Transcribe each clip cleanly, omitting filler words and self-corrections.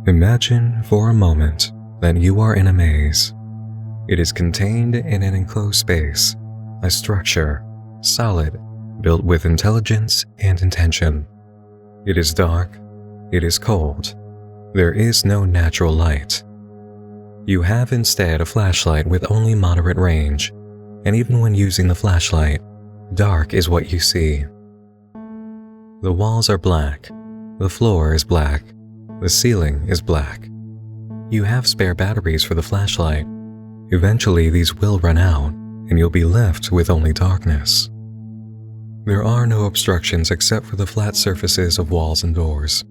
Imagine for a moment that you are in a maze. It is contained in an enclosed space, a structure, solid, built with intelligence and intention. It is dark, it is cold, there is no natural light. You have instead a flashlight with only moderate range, and even when using the flashlight, dark is what you see. The walls are black, the floor is black, the ceiling is black. You have spare batteries for the flashlight. Eventually these will run out, and you'll be left with only darkness. There are no obstructions except for the flat surfaces of walls and doors.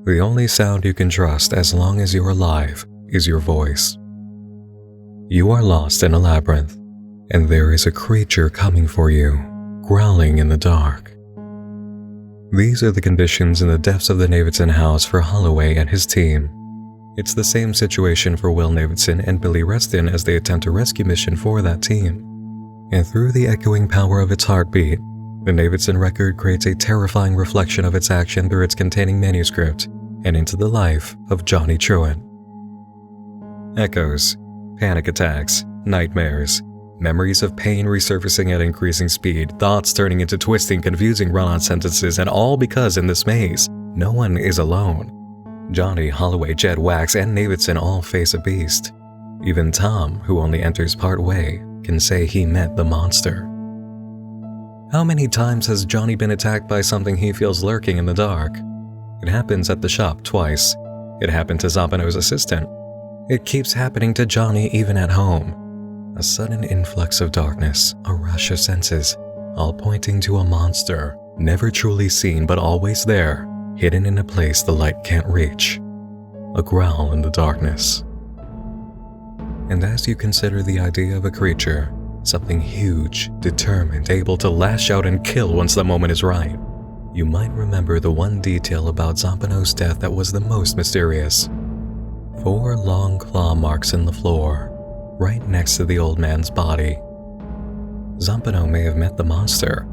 The only sound you can trust as long as you're alive is your voice. You are lost in a labyrinth, and there is a creature coming for you, growling in the dark. These are the conditions in the depths of the Navidson house for Holloway and his team. It's the same situation for Will Navidson and Billy Reston as they attempt a rescue mission for that team. And through the echoing power of its heartbeat, the Navidson record creates a terrifying reflection of its action through its containing manuscript and into the life of Johnny Truant. Echoes, panic attacks, nightmares, memories of pain resurfacing at increasing speed, thoughts turning into twisting, confusing run-on sentences, and all because in this maze, no one is alone. Johnny, Holloway, Jed, Wax, and Navidson all face a beast. Even Tom, who only enters part way, can say he met the monster. How many times has Johnny been attacked by something he feels lurking in the dark? It happens at the shop twice. It happened to Zampano's assistant. It keeps happening to Johnny even at home. A sudden influx of darkness, a rush of senses, all pointing to a monster, never truly seen but always there, hidden in a place the light can't reach. A growl in the darkness. And as you consider the idea of a creature, something huge, determined, able to lash out and kill once the moment is right, you might remember the one detail about Zampano's death that was the most mysterious. 4 long claw marks in the floor, right next to the old man's body. Zampano may have met the monster.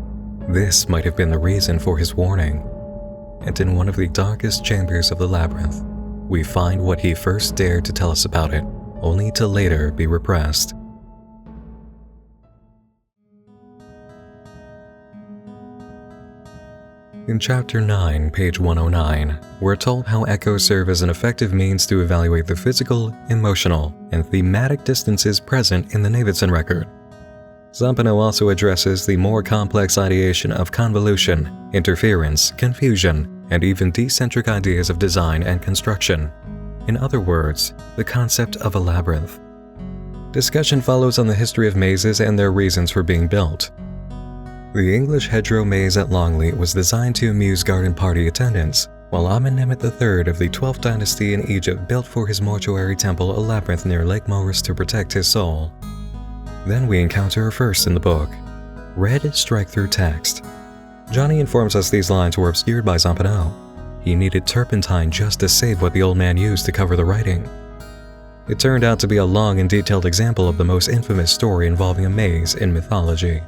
This might have been the reason for his warning. And in one of the darkest chambers of the labyrinth, we find what he first dared to tell us about it, only to later be repressed. In Chapter 9, page 109, we're told how echoes serve as an effective means to evaluate the physical, emotional, and thematic distances present in the Navidson record. Zampano also addresses the more complex ideation of convolution, interference, confusion, and even decentric ideas of design and construction. In other words, the concept of a labyrinth. Discussion follows on the history of mazes and their reasons for being built. The English hedgerow maze at Longley was designed to amuse garden party attendants, while Amenemhet III of the 12th dynasty in Egypt built for his mortuary temple a labyrinth near Lake Moeris to protect his soul. Then we encounter a first in the book, red strike-through text. Johnny informs us these lines were obscured by Zampano. He needed turpentine just to save what the old man used to cover the writing. It turned out to be a long and detailed example of the most infamous story involving a maze in mythology.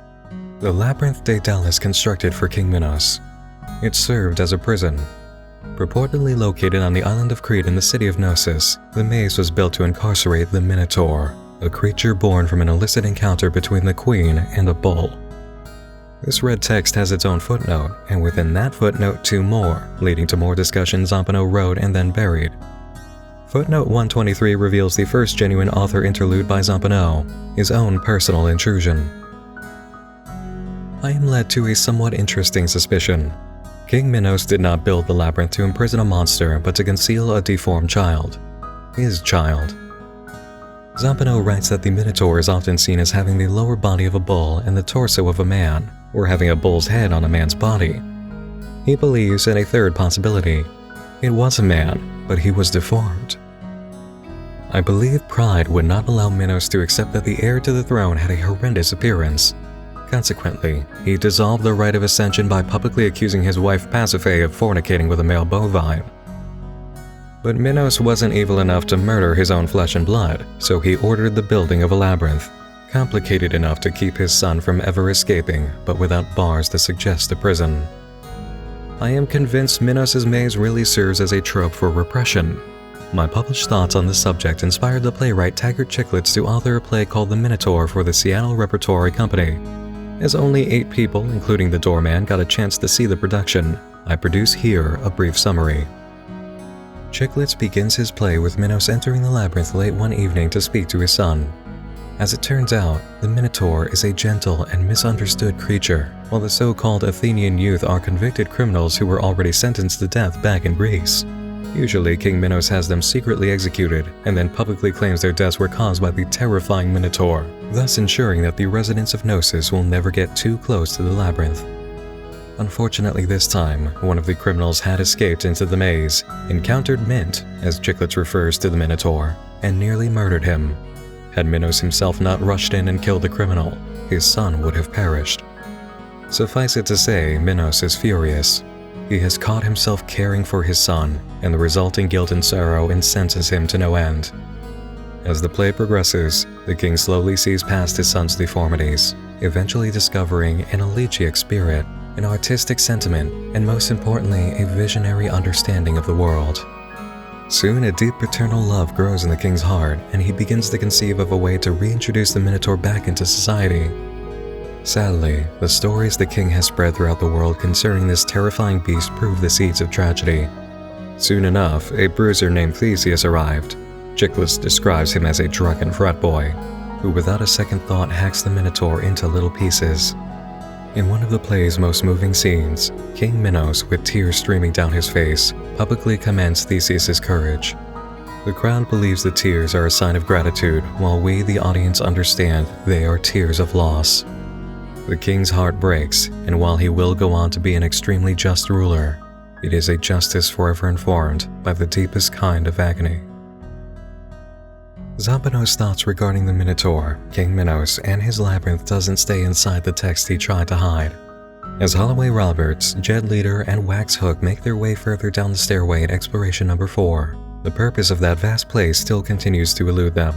The Labyrinth de Dallas constructed for King Minos. It served as a prison. Purportedly located on the island of Crete in the city of Knossos, the maze was built to incarcerate the Minotaur, a creature born from an illicit encounter between the queen and a bull. This red text has its own footnote, and within that footnote 2 more, leading to more discussion Zampano wrote and then buried. Footnote 123 reveals the first genuine author interlude by Zampano, his own personal intrusion. I am led to a somewhat interesting suspicion. King Minos did not build the labyrinth to imprison a monster, but to conceal a deformed child. His child. Zampano writes that the Minotaur is often seen as having the lower body of a bull and the torso of a man, or having a bull's head on a man's body. He believes in a third possibility. It was a man, but he was deformed. I believe pride would not allow Minos to accept that the heir to the throne had a horrendous appearance. Consequently, he dissolved the right of ascension by publicly accusing his wife Pasiphae of fornicating with a male bovine. But Minos wasn't evil enough to murder his own flesh and blood, so he ordered the building of a labyrinth, complicated enough to keep his son from ever escaping, but without bars to suggest a prison. I am convinced Minos' maze really serves as a trope for repression. My published thoughts on this subject inspired the playwright Taggart Chicklets to author a play called The Minotaur for the Seattle Repertory Company. As only 8 people, including the doorman, got a chance to see the production, I produce here a brief summary. Chicklets begins his play with Minos entering the labyrinth late one evening to speak to his son. As it turns out, the Minotaur is a gentle and misunderstood creature, while the so-called Athenian youth are convicted criminals who were already sentenced to death back in Greece. Usually, King Minos has them secretly executed and then publicly claims their deaths were caused by the terrifying Minotaur, thus ensuring that the residents of Gnosis will never get too close to the labyrinth. Unfortunately this time, one of the criminals had escaped into the maze, encountered Mint, as Chicklets refers to the Minotaur, and nearly murdered him. Had Minos himself not rushed in and killed the criminal, his son would have perished. Suffice it to say, Minos is furious. He has caught himself caring for his son, and the resulting guilt and sorrow incenses him to no end. As the play progresses, the king slowly sees past his son's deformities, eventually discovering an elegiac spirit, an artistic sentiment, and most importantly, a visionary understanding of the world. Soon, a deep paternal love grows in the king's heart, and he begins to conceive of a way to reintroduce the Minotaur back into society. Sadly, the stories the king has spread throughout the world concerning this terrifying beast prove the seeds of tragedy. Soon enough, a bruiser named Theseus arrived. Chicklets describes him as a drunken frat boy, who without a second thought hacks the Minotaur into little pieces. In one of the play's most moving scenes, King Minos, with tears streaming down his face, publicly commends Theseus' courage. The crowd believes the tears are a sign of gratitude, while we, the audience, understand they are tears of loss. The king's heart breaks, and while he will go on to be an extremely just ruler, it is a justice forever informed by the deepest kind of agony. Zampano's thoughts regarding the Minotaur, King Minos, and his labyrinth doesn't stay inside the text he tried to hide. As Holloway Roberts, Jed Leader, and Wax Hook make their way further down the stairway at exploration number 4, the purpose of that vast place still continues to elude them.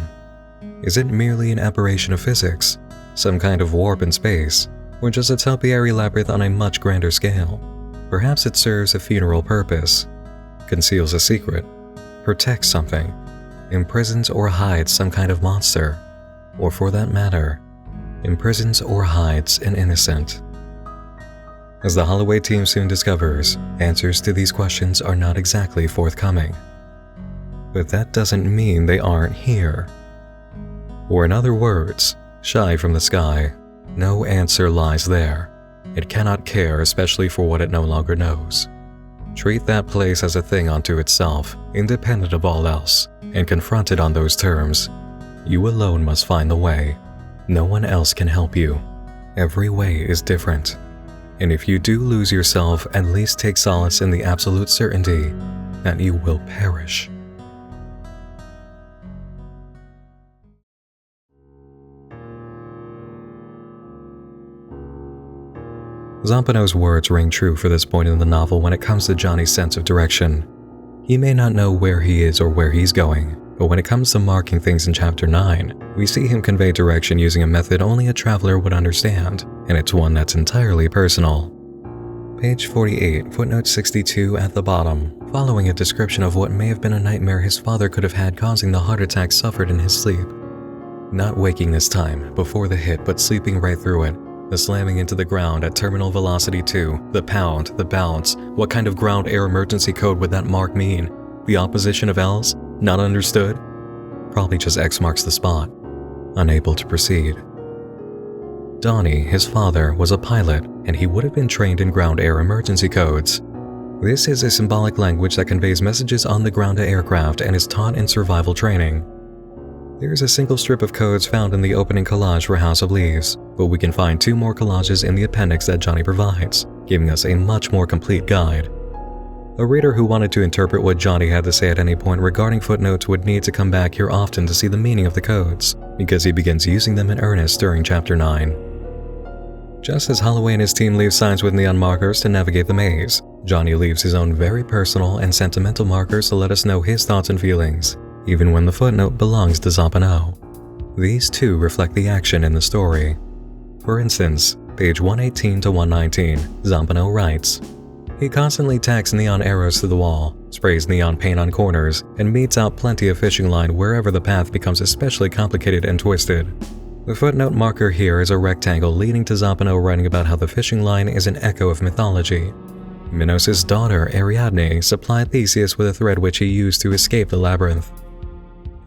Is it merely an aberration of physics, some kind of warp in space, or just a topiary labyrinth on a much grander scale? Perhaps it serves a funeral purpose, conceals a secret, protects something, imprisons or hides some kind of monster, or for that matter, imprisons or hides an innocent. As the Holloway team soon discovers, answers to these questions are not exactly forthcoming. But that doesn't mean they aren't here. Or in other words, shy from the sky, no answer lies there. It cannot care, especially for what it no longer knows. Treat that place as a thing unto itself, independent of all else, and confront it on those terms. You alone must find the way. No one else can help you. Every way is different. And if you do lose yourself, at least take solace in the absolute certainty that you will perish. Zampano's words ring true for this point in the novel when it comes to Johnny's sense of direction. He may not know where he is or where he's going, but when it comes to marking things in Chapter 9, we see him convey direction using a method only a traveler would understand, and it's one that's entirely personal. Page 48, footnote 62 at the bottom, following a description of what may have been a nightmare his father could have had causing the heart attack suffered in his sleep. Not waking this time, before the hit, but sleeping right through it. The slamming into the ground at terminal velocity 2, the pound, the bounce, what kind of ground air emergency code would that mark mean? The opposition of L's? Not understood? Probably just X marks the spot. Unable to proceed. Donnie, his father, was a pilot, and he would have been trained in ground air emergency codes. This is a symbolic language that conveys messages on the ground to aircraft and is taught in survival training. There is a single strip of codes found in the opening collage for House of Leaves, but we can find 2 more collages in the appendix that Johnny provides, giving us a much more complete guide. A reader who wanted to interpret what Johnny had to say at any point regarding footnotes would need to come back here often to see the meaning of the codes, because he begins using them in earnest during Chapter 9. Just as Holloway and his team leave signs with neon markers to navigate the maze, Johnny leaves his own very personal and sentimental markers to let us know his thoughts and feelings, even when the footnote belongs to Zampano. These too reflect the action in the story. For instance, page 118 to 119, Zampano writes, He constantly tacks neon arrows to the wall, sprays neon paint on corners, and metes out plenty of fishing line wherever the path becomes especially complicated and twisted. The footnote marker here is a rectangle leading to Zampano writing about how the fishing line is an echo of mythology. Minos' daughter, Ariadne, supplied Theseus with a thread which he used to escape the labyrinth.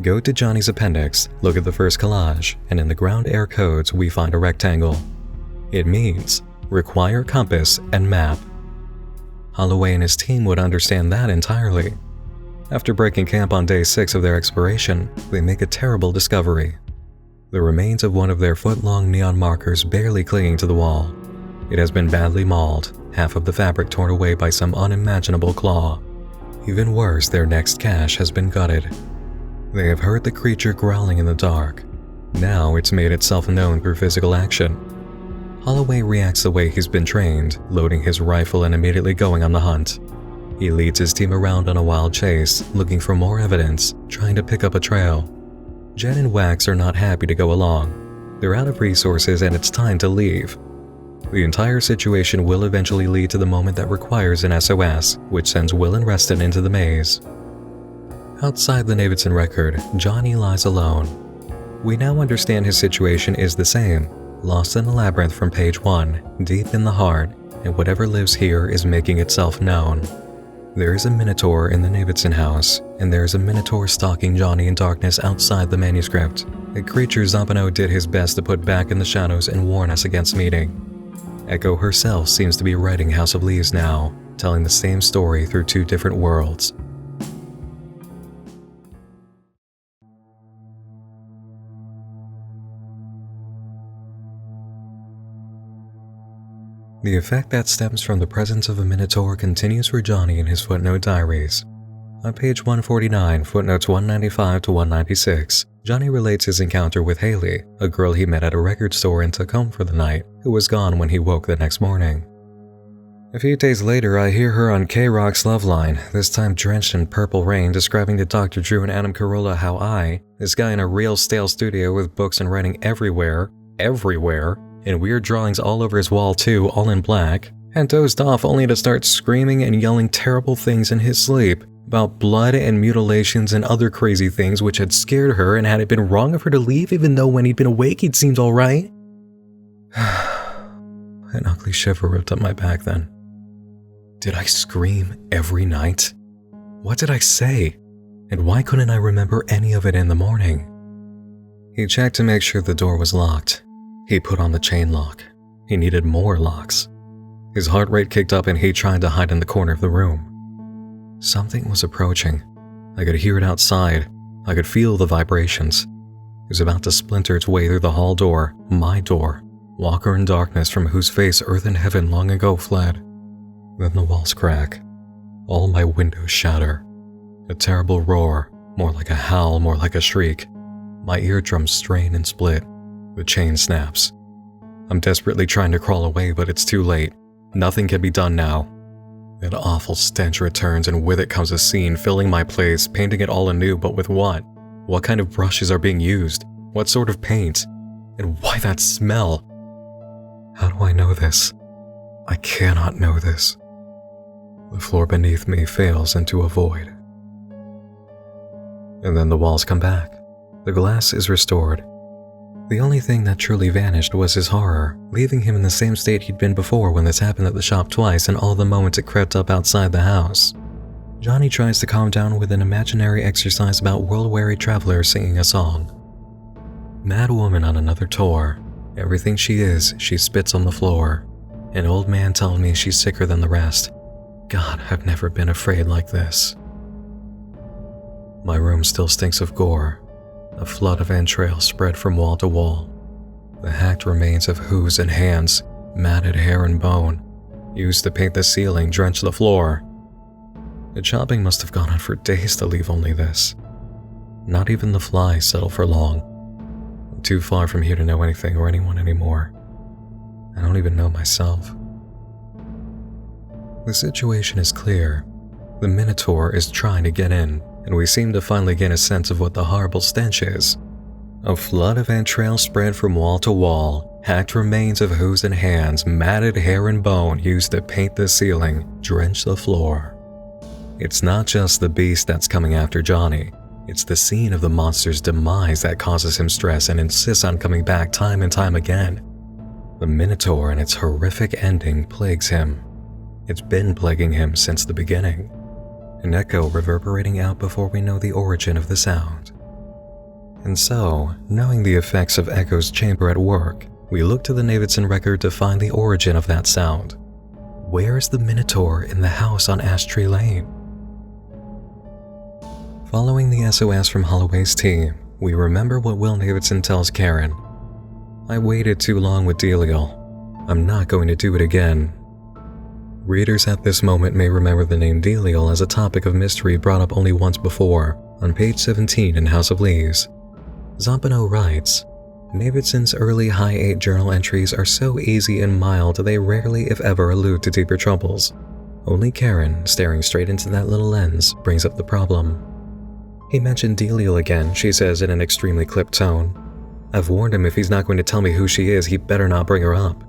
Go to Johnny's appendix, look at the first collage, and in the ground air codes we find a rectangle. It means, require compass and map. Holloway and his team would understand that entirely. After breaking camp on day 6 of their exploration, they make a terrible discovery. The remains of one of their foot-long neon markers barely clinging to the wall. It has been badly mauled, half of the fabric torn away by some unimaginable claw. Even worse, their next cache has been gutted. They have heard the creature growling in the dark. Now it's made itself known through physical action. Holloway reacts the way he's been trained, loading his rifle and immediately going on the hunt. He leads his team around on a wild chase, looking for more evidence, trying to pick up a trail. Jen and Wax are not happy to go along. They're out of resources and it's time to leave. The entire situation will eventually lead to the moment that requires an SOS, which sends Will and Reston into the maze. Outside the Davidson record, Johnny lies alone. We now understand his situation is the same. Lost in the labyrinth from page 1, deep in the heart, and whatever lives here is making itself known. There is a Minotaur in the Davidson house, and there is a Minotaur stalking Johnny in darkness outside the manuscript, a creature Zampano did his best to put back in the shadows and warn us against meeting. Echo herself seems to be writing House of Leaves now, telling the same story through 2 different worlds. The effect that stems from the presence of a Minotaur continues for Johnny in his footnote diaries. On page 149, footnotes 195 to 196, Johnny relates his encounter with Haley, a girl he met at a record store and took home for the night, who was gone when he woke the next morning. A few days later, I hear her on K-Rock's Love Line, this time drenched in purple rain, describing to Dr. Drew and Adam Carolla how I, this guy in a real stale studio with books and writing everywhere, and weird drawings all over his wall too, all in black, had dozed off only to start screaming and yelling terrible things in his sleep about blood and mutilations and other crazy things which had scared her, and had it been wrong of her to leave even though when he'd been awake he'd seemed alright? An ugly shiver ripped up my back then. Did I scream every night? What did I say? And why couldn't I remember any of it in the morning? He checked to make sure the door was locked. He put on the chain lock. He needed more locks. His heart rate kicked up and he tried to hide in the corner of the room. Something was approaching. I could hear it outside. I could feel the vibrations. It was about to splinter its way through the hall door, my door, walker in darkness from whose face earth and heaven long ago fled. Then the walls crack. All my windows shatter. A terrible roar, more like a howl, more like a shriek. My eardrums strain and split. The chain snaps. I'm desperately trying to crawl away, but it's too late. Nothing can be done now. That awful stench returns, and with it comes a scene filling my place, painting it all anew, but with what? What kind of brushes are being used? What sort of paint? And why that smell? How do I know this? I cannot know this. The floor beneath me fails into a void. And then the walls come back. The glass is restored. The only thing that truly vanished was his horror, leaving him in the same state he'd been before when this happened at the shop twice and all the moments it crept up outside the house. Johnny tries to calm down with an imaginary exercise about world-weary travelers singing a song. Mad woman on another tour. Everything she is, she spits on the floor. An old man telling me she's sicker than the rest. God, I've never been afraid like this. My room still stinks of gore. A flood of entrails spread from wall to wall. The hacked remains of hooves and hands, matted hair and bone, used to paint the ceiling, drench the floor. The chopping must have gone on for days to leave only this. Not even the flies settle for long. I'm too far from here to know anything or anyone anymore. I don't even know myself. The situation is clear. The Minotaur is trying to get in, and we seem to finally gain a sense of what the horrible stench is. A flood of entrails spread from wall to wall, Hacked remains of hooves and hands, matted hair and bone used to paint the ceiling, drench the floor. It's not just the beast that's coming after Johnny. It's the scene of the monster's demise that causes him stress and insists on coming back time and time again. The Minotaur and its horrific ending plagues him. It's been plaguing him since the beginning. An echo reverberating out before we know the origin of the sound. And so, knowing the effects of Echo's chamber at work, we look to the Davidson record to find the origin of that sound. Where is the Minotaur in the house on Ash Tree Lane? Following the SOS from Holloway's team, we remember what Will Davidson tells Karen. I waited too long with Delial. I'm not going to do it again. Readers at this moment may remember the name Delial as a topic of mystery brought up only once before, on page 17 in House of Leaves. Zampano writes, Davidson's early High 8 journal entries are so easy and mild they rarely if ever allude to deeper troubles. Only Karen, staring straight into that little lens, brings up the problem. He mentioned Delial again, she says in an extremely clipped tone. I've warned him if he's not going to tell me who she is, he better not bring her up.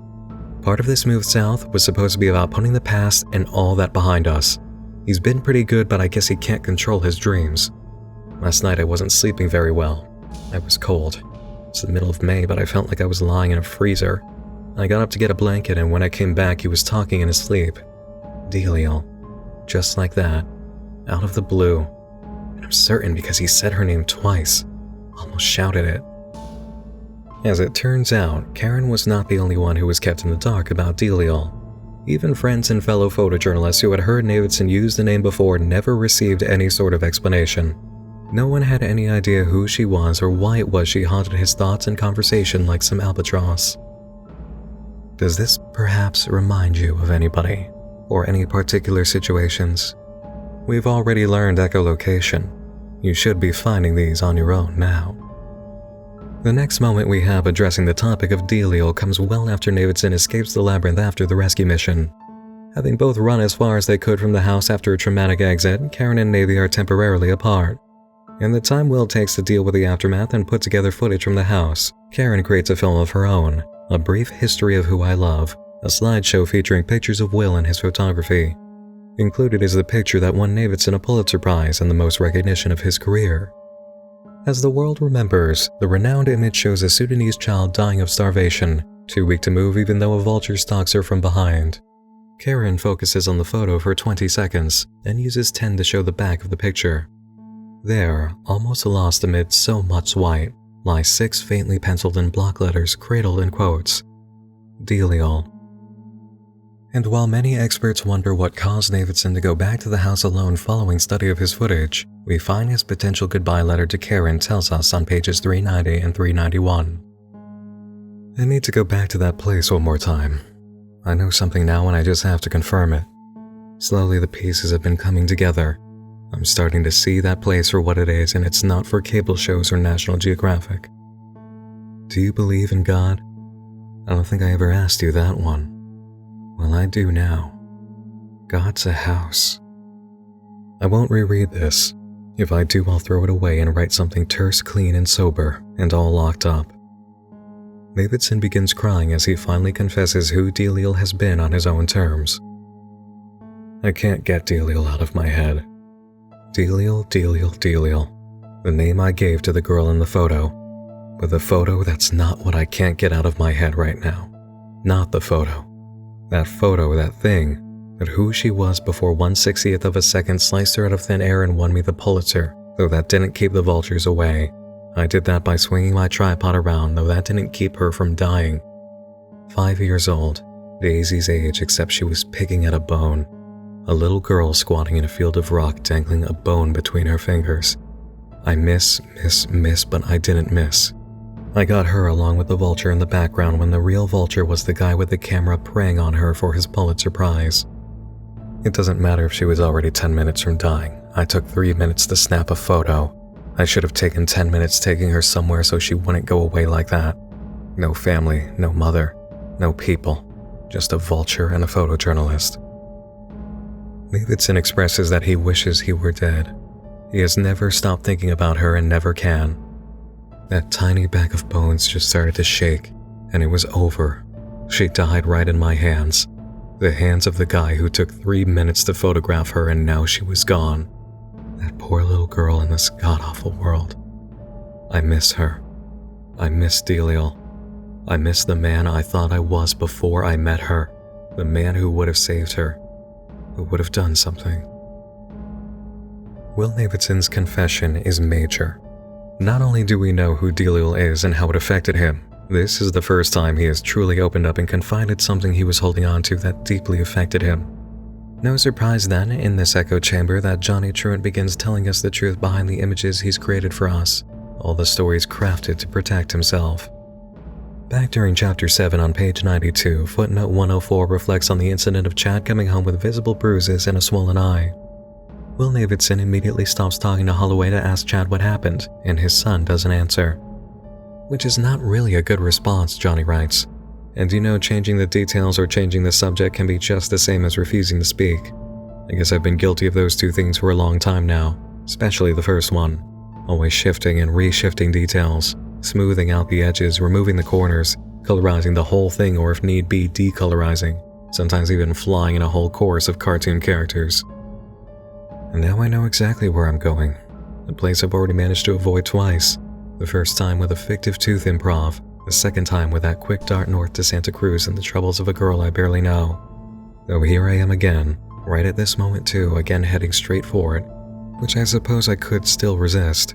Part of this move south was supposed to be about putting the past and all that behind us. He's been pretty good, but I guess he can't control his dreams. Last night I wasn't sleeping very well. I was cold. It's the middle of May, but I felt like I was lying in a freezer. I got up to get a blanket, and when I came back he was talking in his sleep. Delial. Just like that. Out of the blue. And I'm certain because he said her name twice. Almost shouted it. As it turns out, Karen was not the only one who was kept in the dark about Delial. Even friends and fellow photojournalists who had heard Davidson use the name before never received any sort of explanation. No one had any idea who she was or why it was she haunted his thoughts and conversation like some albatross. Does this perhaps remind you of anybody, or any particular situations? We've already learned echolocation. You should be finding these on your own now. The next moment we have addressing the topic of Delial comes well after Davidson escapes the labyrinth after the rescue mission. Having both run as far as they could from the house after a traumatic exit, Karen and Navy are temporarily apart. In the time Will takes to deal with the aftermath and put together footage from the house, Karen creates a film of her own, A Brief History of Who I Love, a slideshow featuring pictures of Will and his photography. Included is the picture that won Davidson a Pulitzer Prize and the most recognition of his career. As the world remembers, the renowned image shows a Sudanese child dying of starvation, too weak to move even though a vulture stalks her from behind. Karen focuses on the photo for 20 seconds, then uses 10 to show the back of the picture. There, almost lost amid so much white, lie 6 faintly penciled in block letters cradled in quotes. Delial. And while many experts wonder what caused Davidson to go back to the house alone following study of his footage, we find his potential goodbye letter to Karen tells us on pages 390 and 391. I need to go back to that place one more time. I know something now and I just have to confirm it. Slowly the pieces have been coming together. I'm starting to see that place for what it is, and it's not for cable shows or National Geographic. Do you believe in God? I don't think I ever asked you that one. Well, I do now. God's a house. I won't reread this. If I do, I'll throw it away and write something terse, clean, and sober, and all locked up. Davidson begins crying as he finally confesses who Delial has been on his own terms. I can't get Delial out of my head. Delial, the name I gave to the girl in the photo. But the photo, that's not what I can't get out of my head right now. Not the photo. That photo, that thing, but who she was before 1/60th of a second sliced her out of thin air and won me the Pulitzer, though that didn't keep the vultures away. I did that by swinging my tripod around, though that didn't keep her from dying. 5 years old, Daisy's age, except she was picking at a bone. A little girl squatting in a field of rock dangling a bone between her fingers. I miss, but I didn't miss. I got her along with the vulture in the background when the real vulture was the guy with the camera preying on her for his Pulitzer Prize. It doesn't matter if she was already 10 minutes from dying. I took 3 minutes to snap a photo. I should have taken 10 minutes taking her somewhere so she wouldn't go away like that. No family, no mother, no people. Just a vulture and a photojournalist. Davidson expresses that he wishes he were dead. He has never stopped thinking about her and never can. That tiny bag of bones just started to shake, and it was over. She died right in my hands. The hands of the guy who took 3 minutes to photograph her, and now she was gone. That poor little girl in this god-awful world. I miss her. I miss Delial. I miss the man I thought I was before I met her. The man who would have saved her. Who would have done something. Will Davidson's confession is major. Not only do we know who Delial is and how it affected him, this is the first time he has truly opened up and confided something he was holding on to that deeply affected him. No surprise then, in this echo chamber, that Johnny Truant begins telling us the truth behind the images he's created for us, all the stories crafted to protect himself. Back during Chapter 7 on page 92, footnote 104 reflects on the incident of Chad coming home with visible bruises and a swollen eye. Will Davidson immediately stops talking to Holloway to ask Chad what happened, and his son doesn't answer. Which is not really a good response, Johnny writes. And changing the details or changing the subject can be just the same as refusing to speak. I guess I've been guilty of those two things for a long time now, especially the first one. Always shifting and reshifting details, smoothing out the edges, removing the corners, colorizing the whole thing, or if need be, decolorizing, sometimes even flying in a whole chorus of cartoon characters. And now I know exactly where I'm going, a place I've already managed to avoid twice. The first time with a fictive tooth improv, the second time with that quick dart north to Santa Cruz and the troubles of a girl I barely know. Though here I am again, right at this moment too, again heading straight for it, which I suppose I could still resist,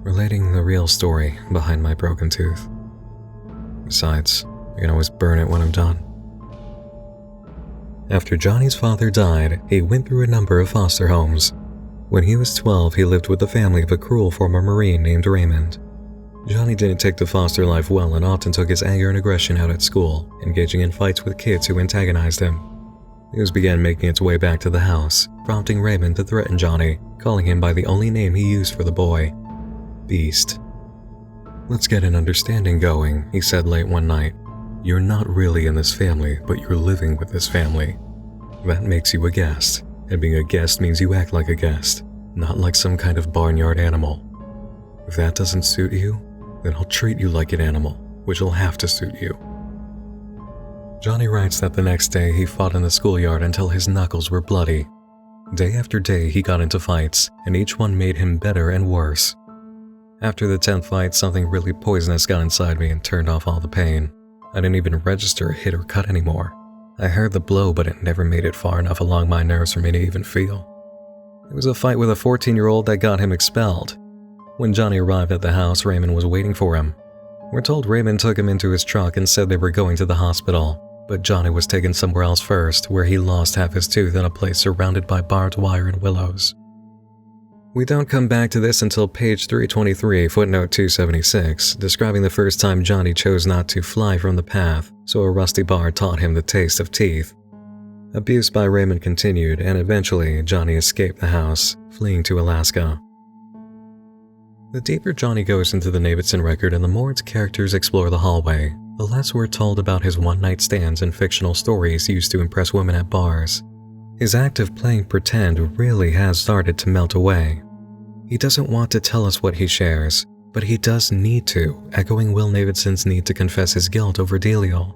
relating the real story behind my broken tooth. Besides, I can always burn it when I'm done. After Johnny's father died, he went through a number of foster homes. When he was 12, he lived with the family of a cruel former Marine named Raymond. Johnny didn't take to foster life well and often took his anger and aggression out at school, engaging in fights with kids who antagonized him. News began making its way back to the house, prompting Raymond to threaten Johnny, calling him by the only name he used for the boy, Beast. "Let's get an understanding going," he said late one night. "You're not really in this family, but you're living with this family. That makes you a guest, and being a guest means you act like a guest, not like some kind of barnyard animal. If that doesn't suit you, then I'll treat you like an animal, which will have to suit you." Johnny writes that the next day he fought in the schoolyard until his knuckles were bloody. Day after day he got into fights, and each one made him better and worse. After the 10th fight, something really poisonous got inside me and turned off all the pain. I didn't even register a hit or cut anymore. I heard the blow, but it never made it far enough along my nerves for me to even feel. It was a fight with a 14-year-old that got him expelled. When Johnny arrived at the house, Raymond was waiting for him. We're told Raymond took him into his truck and said they were going to the hospital, but Johnny was taken somewhere else first, where he lost half his tooth in a place surrounded by barbed wire and willows. We don't come back to this until page 323, footnote 276, describing the first time Johnny chose not to fly from the path, so a rusty bar taught him the taste of teeth. Abuse by Raymond continued, and eventually Johnny escaped the house, fleeing to Alaska. The deeper Johnny goes into the Davidson record and the more its characters explore the hallway, the less we're told about his one-night stands and fictional stories used to impress women at bars. His act of playing pretend really has started to melt away. He doesn't want to tell us what he shares, but he does need to, echoing Will Davidson's need to confess his guilt over Delial.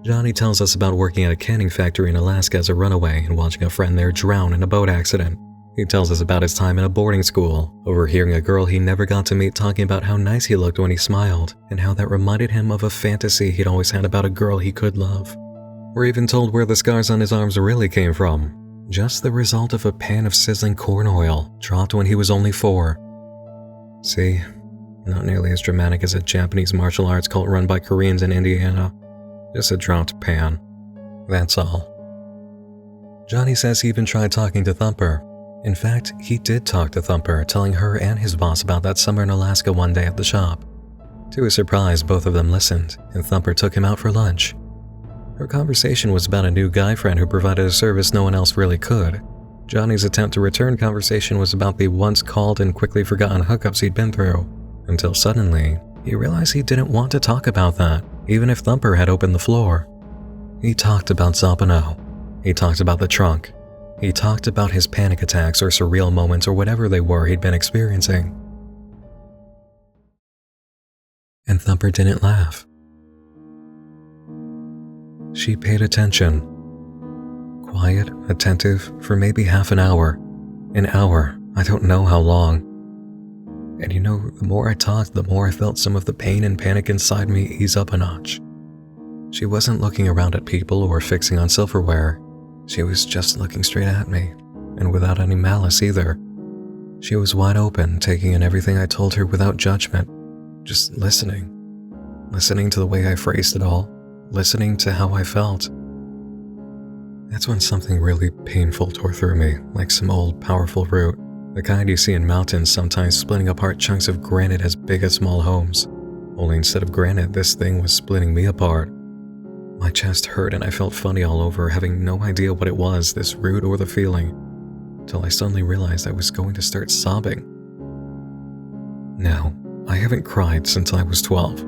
Johnny tells us about working at a canning factory in Alaska as a runaway and watching a friend there drown in a boat accident. He tells us about his time in a boarding school, overhearing a girl he never got to meet talking about how nice he looked when he smiled, and how that reminded him of a fantasy he'd always had about a girl he could love. We're even told where the scars on his arms really came from. Just the result of a pan of sizzling corn oil, dropped when he was only 4. See, not nearly as dramatic as a Japanese martial arts cult run by Koreans in Indiana. Just a dropped pan. That's all. Johnny says he even tried talking to Thumper. In fact, he did talk to Thumper, telling her and his boss about that summer in Alaska one day at the shop. To his surprise, both of them listened, and Thumper took him out for lunch. Her conversation was about a new guy friend who provided a service no one else really could. Johnny's attempt to return conversation was about the once called and quickly forgotten hookups he'd been through, until suddenly, he realized he didn't want to talk about that, even if Thumper had opened the floor. He talked about Zappano. He talked about the trunk. He talked about his panic attacks or surreal moments or whatever they were he'd been experiencing. And Thumper didn't laugh. She paid attention. Quiet, attentive, for maybe half an hour. An hour, I don't know how long. And the more I talked, the more I felt some of the pain and panic inside me ease up a notch. She wasn't looking around at people or fixing on silverware. She was just looking straight at me, and without any malice either. She was wide open, taking in everything I told her without judgment, just listening. Listening to the way I phrased it all, listening to how I felt. That's when something really painful tore through me, like some old, powerful root, the kind you see in mountains sometimes splitting apart chunks of granite as big as small homes. Only instead of granite, this thing was splitting me apart. My chest hurt and I felt funny all over, having no idea what it was, this root or the feeling, till I suddenly realized I was going to start sobbing. Now, I haven't cried since I was 12,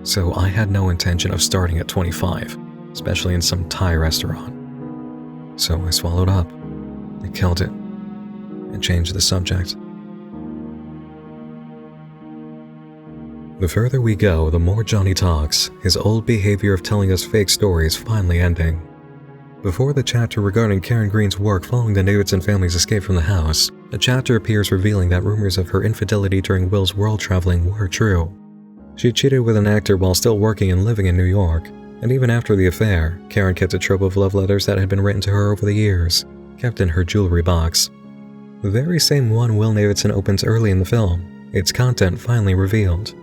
so I had no intention of starting at 25, especially in some Thai restaurant. So I swallowed up. I killed it and changed the subject. The further we go, the more Johnny talks, his old behavior of telling us fake stories finally ending. Before the chapter regarding Karen Green's work following the Davidson family's escape from the house, a chapter appears revealing that rumors of her infidelity during Will's world traveling were true. She cheated with an actor while still working and living in New York, and even after the affair, Karen kept a trove of love letters that had been written to her over the years, kept in her jewelry box. The very same one Will Davidson opens early in the film, its content finally revealed.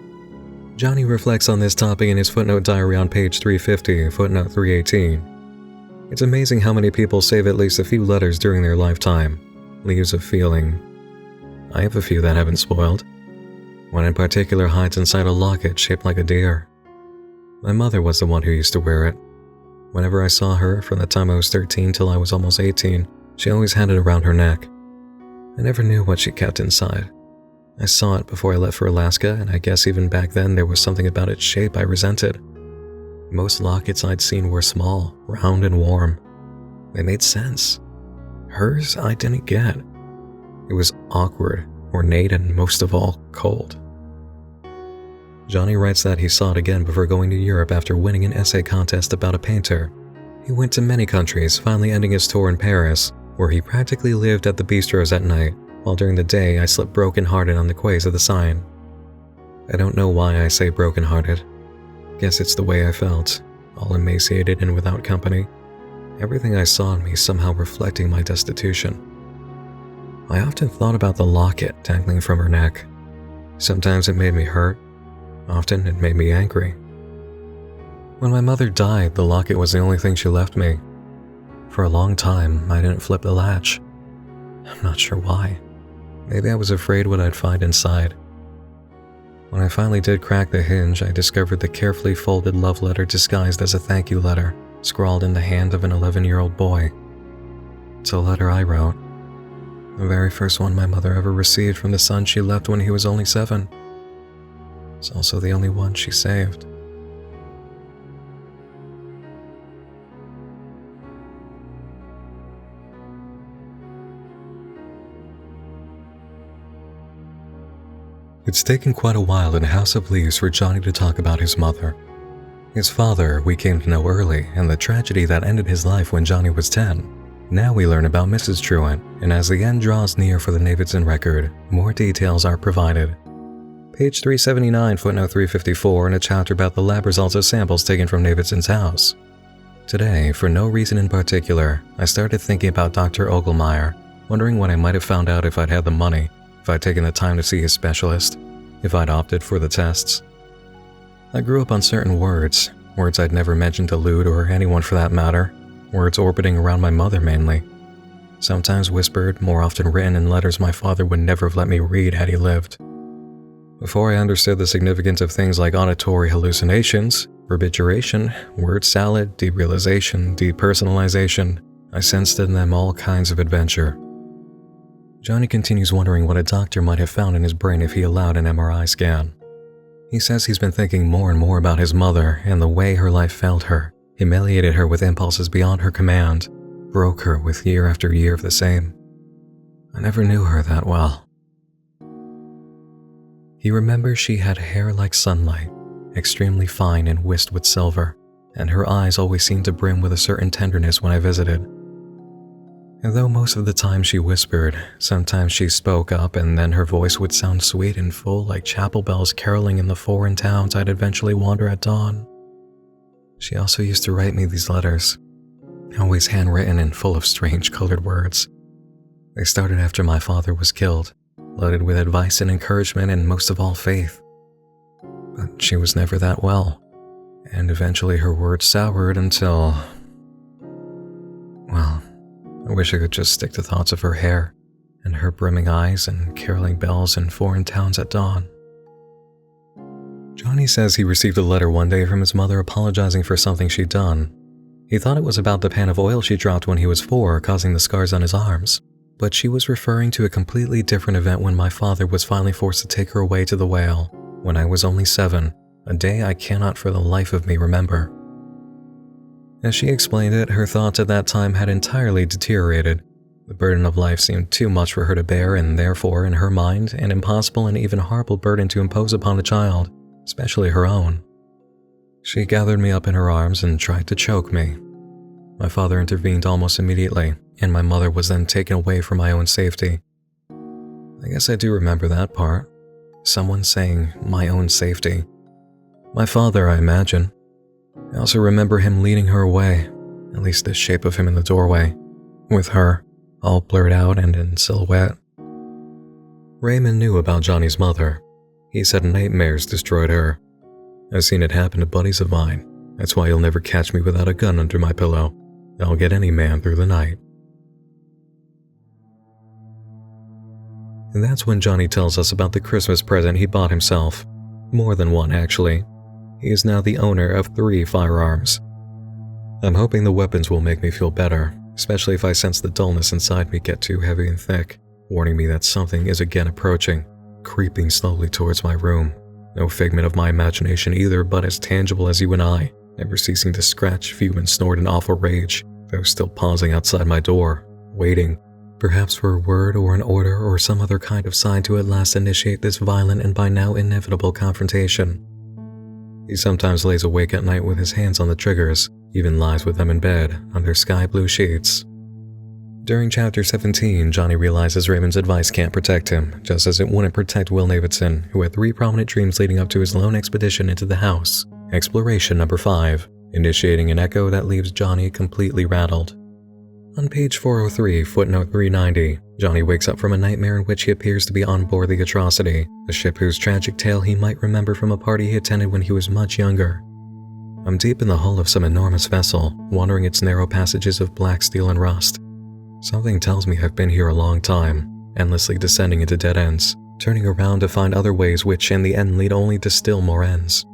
Johnny reflects on this topic in his footnote diary on page 350, footnote 318. It's amazing how many people save at least a few letters during their lifetime. Leaves a feeling. I have a few that haven't spoiled. One in particular hides inside a locket shaped like a deer. My mother was the one who used to wear it. Whenever I saw her, from the time I was 13 till I was almost 18, she always had it around her neck. I never knew what she kept inside. I saw it before I left for Alaska, and I guess even back then there was something about its shape I resented. Most lockets I'd seen were small, round and warm. They made sense. Hers I didn't get. It was awkward, ornate, and most of all, cold. Johnny writes that he saw it again before going to Europe after winning an essay contest about a painter. He went to many countries, finally ending his tour in Paris, where he practically lived at the bistros at night, while during the day I slept broken-hearted on the quays of the Seine. I don't know why I say broken-hearted. Guess it's the way I felt, all emaciated and without company. Everything I saw in me somehow reflecting my destitution. I often thought about the locket dangling from her neck. Sometimes it made me hurt. Often it made me angry. When my mother died, the locket was the only thing she left me. For a long time, I didn't flip the latch. I'm not sure why. Maybe I was afraid what I'd find inside. When I finally did crack the hinge, I discovered the carefully folded love letter disguised as a thank you letter, scrawled in the hand of an 11-year-old boy. It's a letter I wrote. The very first one my mother ever received from the son she left when he was only 7. It's also the only one she saved. It's taken quite a while in House of Leaves for Johnny to talk about his mother. His father we came to know early, and the tragedy that ended his life when Johnny was 10. Now we learn about Mrs. Truant, and as the end draws near for the Davidson record, more details are provided. Page 379, footnote 354, and a chapter about the lab results of samples taken from Davidson's house. Today, for no reason in particular, I started thinking about Dr. Ogelmeyer, wondering what I might have found out if I'd had the money, if I'd taken the time to see his specialist, if I'd opted for the tests. I grew up on certain words I'd never mentioned to Lude or anyone for that matter, words orbiting around my mother mainly. Sometimes whispered, more often written in letters my father would never have let me read had he lived. Before I understood the significance of things like auditory hallucinations, barbituration, word salad, derealization, depersonalization, I sensed in them all kinds of adventure. Johnny continues wondering what a doctor might have found in his brain if he allowed an MRI scan. He says he's been thinking more and more about his mother and the way her life failed her, humiliated her with impulses beyond her command, broke her with year after year of the same. I never knew her that well. He remembers she had hair like sunlight, extremely fine and whisked with silver, and her eyes always seemed to brim with a certain tenderness when I visited. And though most of the time she whispered, sometimes she spoke up and then her voice would sound sweet and full like chapel bells caroling in the foreign towns I'd eventually wander at dawn. She also used to write me these letters, always handwritten and full of strange colored words. They started after my father was killed, loaded with advice and encouragement and most of all faith. But she was never that well, and eventually her words soured until... well, I wish I could just stick to thoughts of her hair, and her brimming eyes and caroling bells in foreign towns at dawn. Johnny says he received a letter one day from his mother apologizing for something she'd done. He thought it was about the pan of oil she dropped when he was 4, causing the scars on his arms, but she was referring to a completely different event when my father was finally forced to take her away to the whale, when I was only 7, a day I cannot for the life of me remember. As she explained it, her thoughts at that time had entirely deteriorated. The burden of life seemed too much for her to bear and therefore, in her mind, an impossible and even horrible burden to impose upon a child, especially her own. She gathered me up in her arms and tried to choke me. My father intervened almost immediately, and my mother was then taken away for my own safety. I guess I do remember that part. Someone saying, my own safety. My father, I imagine. I also remember him leading her away, at least the shape of him in the doorway, with her, all blurred out and in silhouette. Raymond knew about Johnny's mother. He said nightmares destroyed her. I've seen it happen to buddies of mine. That's why you'll never catch me without a gun under my pillow. I'll get any man through the night. And that's when Johnny tells us about the Christmas present he bought himself. More than one, actually. He is now the owner of 3 firearms. I'm hoping the weapons will make me feel better, especially if I sense the dullness inside me get too heavy and thick, warning me that something is again approaching, creeping slowly towards my room. No figment of my imagination either, but as tangible as you and I, never ceasing to scratch, fume, and snort in awful rage, though still pausing outside my door, waiting, perhaps for a word or an order or some other kind of sign to at last initiate this violent and by now inevitable confrontation. He sometimes lays awake at night with his hands on the triggers, even lies with them in bed, under sky blue sheets. During Chapter 17, Johnny realizes Raymond's advice can't protect him, just as it wouldn't protect Will Davidson, who had 3 prominent dreams leading up to his lone expedition into the house, Exploration Number 5, initiating an echo that leaves Johnny completely rattled. On page 403, footnote 390, Johnny wakes up from a nightmare in which he appears to be on board the Atrocity, a ship whose tragic tale he might remember from a party he attended when he was much younger. I'm deep in the hull of some enormous vessel, wandering its narrow passages of black steel and rust. Something tells me I've been here a long time, endlessly descending into dead ends, turning around to find other ways which in the end lead only to still more ends.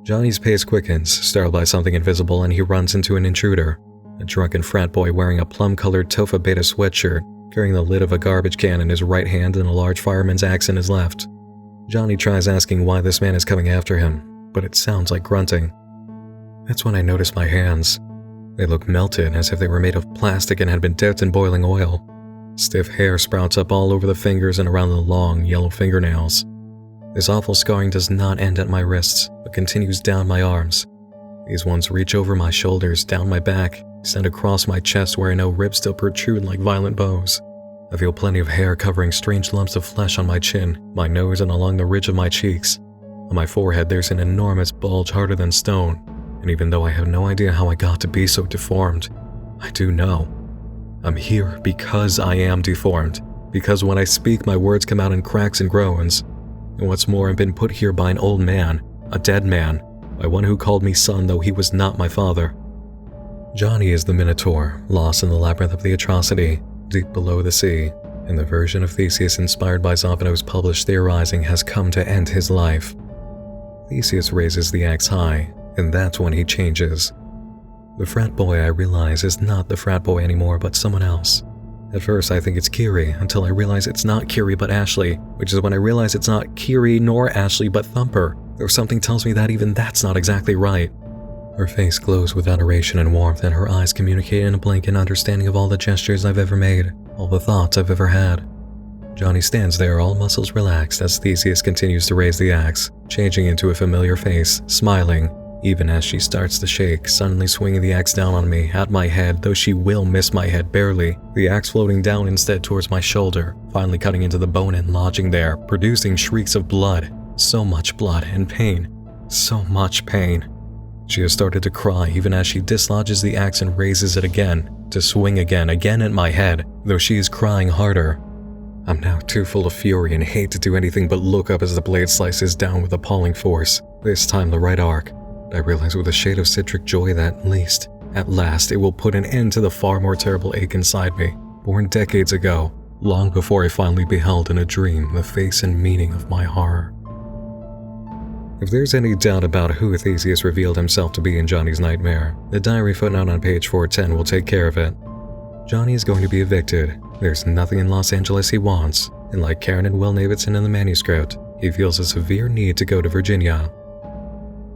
Johnny's pace quickens, startled by something invisible, and he runs into an intruder, a drunken frat boy wearing a plum-colored Tofa Beta sweatshirt, carrying the lid of a garbage can in his right hand and a large fireman's axe in his left. Johnny tries asking why this man is coming after him, but it sounds like grunting. That's when I notice my hands. They look melted, as if they were made of plastic and had been dipped in boiling oil. Stiff hair sprouts up all over the fingers and around the long, yellow fingernails. This awful scarring does not end at my wrists, but continues down my arms. These ones reach over my shoulders, down my back, extend across my chest where I know ribs still protrude like violent bows. I feel plenty of hair covering strange lumps of flesh on my chin, my nose, and along the ridge of my cheeks. On my forehead there's an enormous bulge harder than stone, and even though I have no idea how I got to be so deformed, I do know. I'm here because I am deformed, because when I speak my words come out in cracks and groans. And what's more, I've been put here by an old man, a dead man, by one who called me son though he was not my father. Johnny is the Minotaur, lost in the labyrinth of the Atrocity, deep below the sea, and the version of Theseus inspired by Zophanos' published theorizing has come to end his life. Theseus raises the axe high, and that's when he changes. The frat boy, I realize, is not the frat boy anymore but someone else. At first I think it's Kiri, until I realize it's not Kiri but Ashley, which is when I realize it's not Kiri nor Ashley but Thumper, though something tells me that even that's not exactly right. Her face glows with adoration and warmth, and her eyes communicate in a blink an understanding of all the gestures I've ever made, all the thoughts I've ever had. Johnny stands there, all muscles relaxed, as Theseus continues to raise the axe, changing into a familiar face, smiling, even as she starts to shake, suddenly swinging the axe down on me, at my head, though she will miss my head barely, the axe floating down instead towards my shoulder, finally cutting into the bone and lodging there, producing shrieks of blood. So much blood and pain. So much pain. She has started to cry even as she dislodges the axe and raises it again, to swing again at my head, though she is crying harder. I'm now too full of fury and hate to do anything but look up as the blade slices down with appalling force, this time the right arc. I realize with a shade of citric joy that, at last, it will put an end to the far more terrible ache inside me, born decades ago, long before I finally beheld in a dream the face and meaning of my horror. If there's any doubt about who Theseus revealed himself to be in Johnny's nightmare, the diary footnote on page 410 will take care of it. Johnny is going to be evicted. There's nothing in Los Angeles he wants, and like Karen and Will Davidson in the manuscript, he feels a severe need to go to Virginia.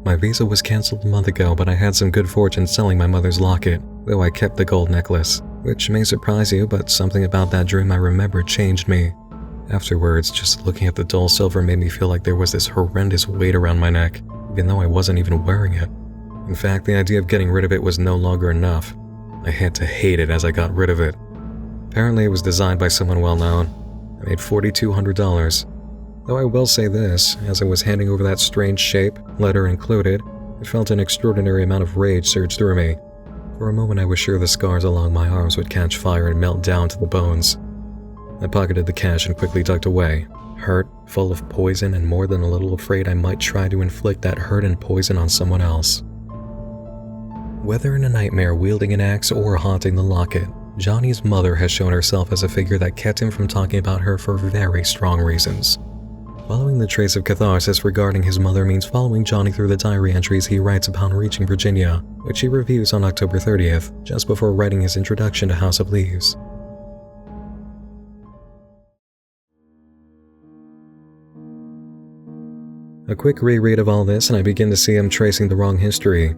My visa was canceled a month ago, but I had some good fortune selling my mother's locket, though I kept the gold necklace, which may surprise you, but something about that dream I remembered changed me. Afterwards, just looking at the dull silver made me feel like there was this horrendous weight around my neck, even though I wasn't even wearing it. In fact, the idea of getting rid of it was no longer enough. I had to hate it as I got rid of it. Apparently it was designed by someone well known. I made $4,200. Though I will say this, as I was handing over that strange shape, letter included, I felt an extraordinary amount of rage surge through me. For a moment I was sure the scars along my arms would catch fire and melt down to the bones. I pocketed the cash and quickly ducked away, hurt, full of poison, and more than a little afraid I might try to inflict that hurt and poison on someone else. Whether in a nightmare wielding an axe or haunting the locket, Johnny's mother has shown herself as a figure that kept him from talking about her for very strong reasons. Following the trace of catharsis regarding his mother means following Johnny through the diary entries he writes upon reaching Virginia, which he reviews on October 30th, just before writing his introduction to House of Leaves. A quick reread of all this and I begin to see I'm tracing the wrong history.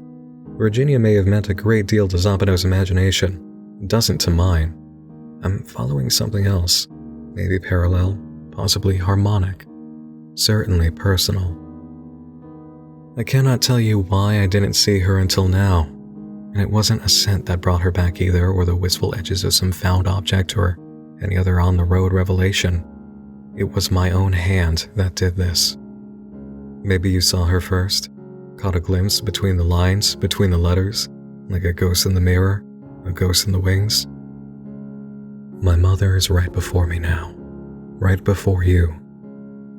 Virginia may have meant a great deal to Zapato's imagination. It doesn't to mine. I'm following something else. Maybe parallel, possibly harmonic. Certainly personal. I cannot tell you why I didn't see her until now. And it wasn't a scent that brought her back either, or the wistful edges of some found object or any other on-the-road revelation. It was my own hand that did this. Maybe you saw her first, caught a glimpse between the lines, between the letters, like a ghost in the mirror, a ghost in the wings. My mother is right before me now, right before you.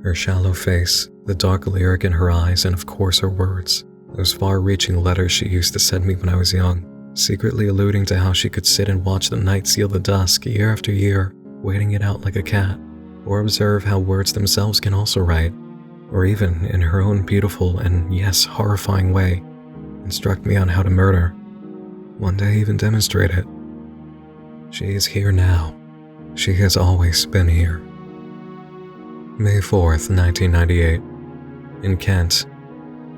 Her shallow face, the dark lyric in her eyes, and of course her words, those far-reaching letters she used to send me when I was young, secretly alluding to how she could sit and watch the night seal the dusk year after year, waiting it out like a cat, or observe how words themselves can also write, or even, in her own beautiful and, yes, horrifying way, instruct me on how to murder. One day even demonstrate it. She is here now. She has always been here. May 4th, 1998. In Kent.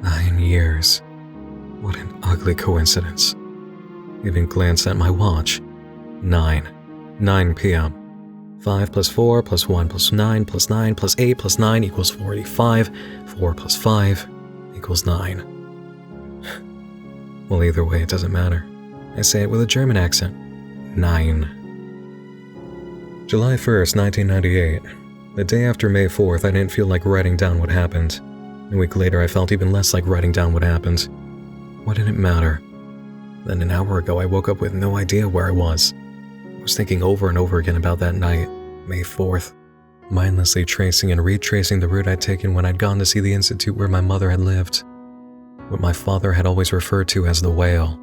9 years. What an ugly coincidence. Even glanced at my watch. 9 p.m. 5 plus 4 plus 1 plus 9 plus 9 plus 8 plus 9 equals 45. 4 plus 5 equals 9. Well, either way, it doesn't matter. I say it with a German accent. 9. July 1st, 1998. The day after May 4th, I didn't feel like writing down what happened. A week later, I felt even less like writing down what happened. What did it matter? Then an hour ago, I woke up with no idea where I was. I was thinking over and over again about that night, May 4th, mindlessly tracing and retracing the route I'd taken when I'd gone to see the institute where my mother had lived. What my father had always referred to as the whale.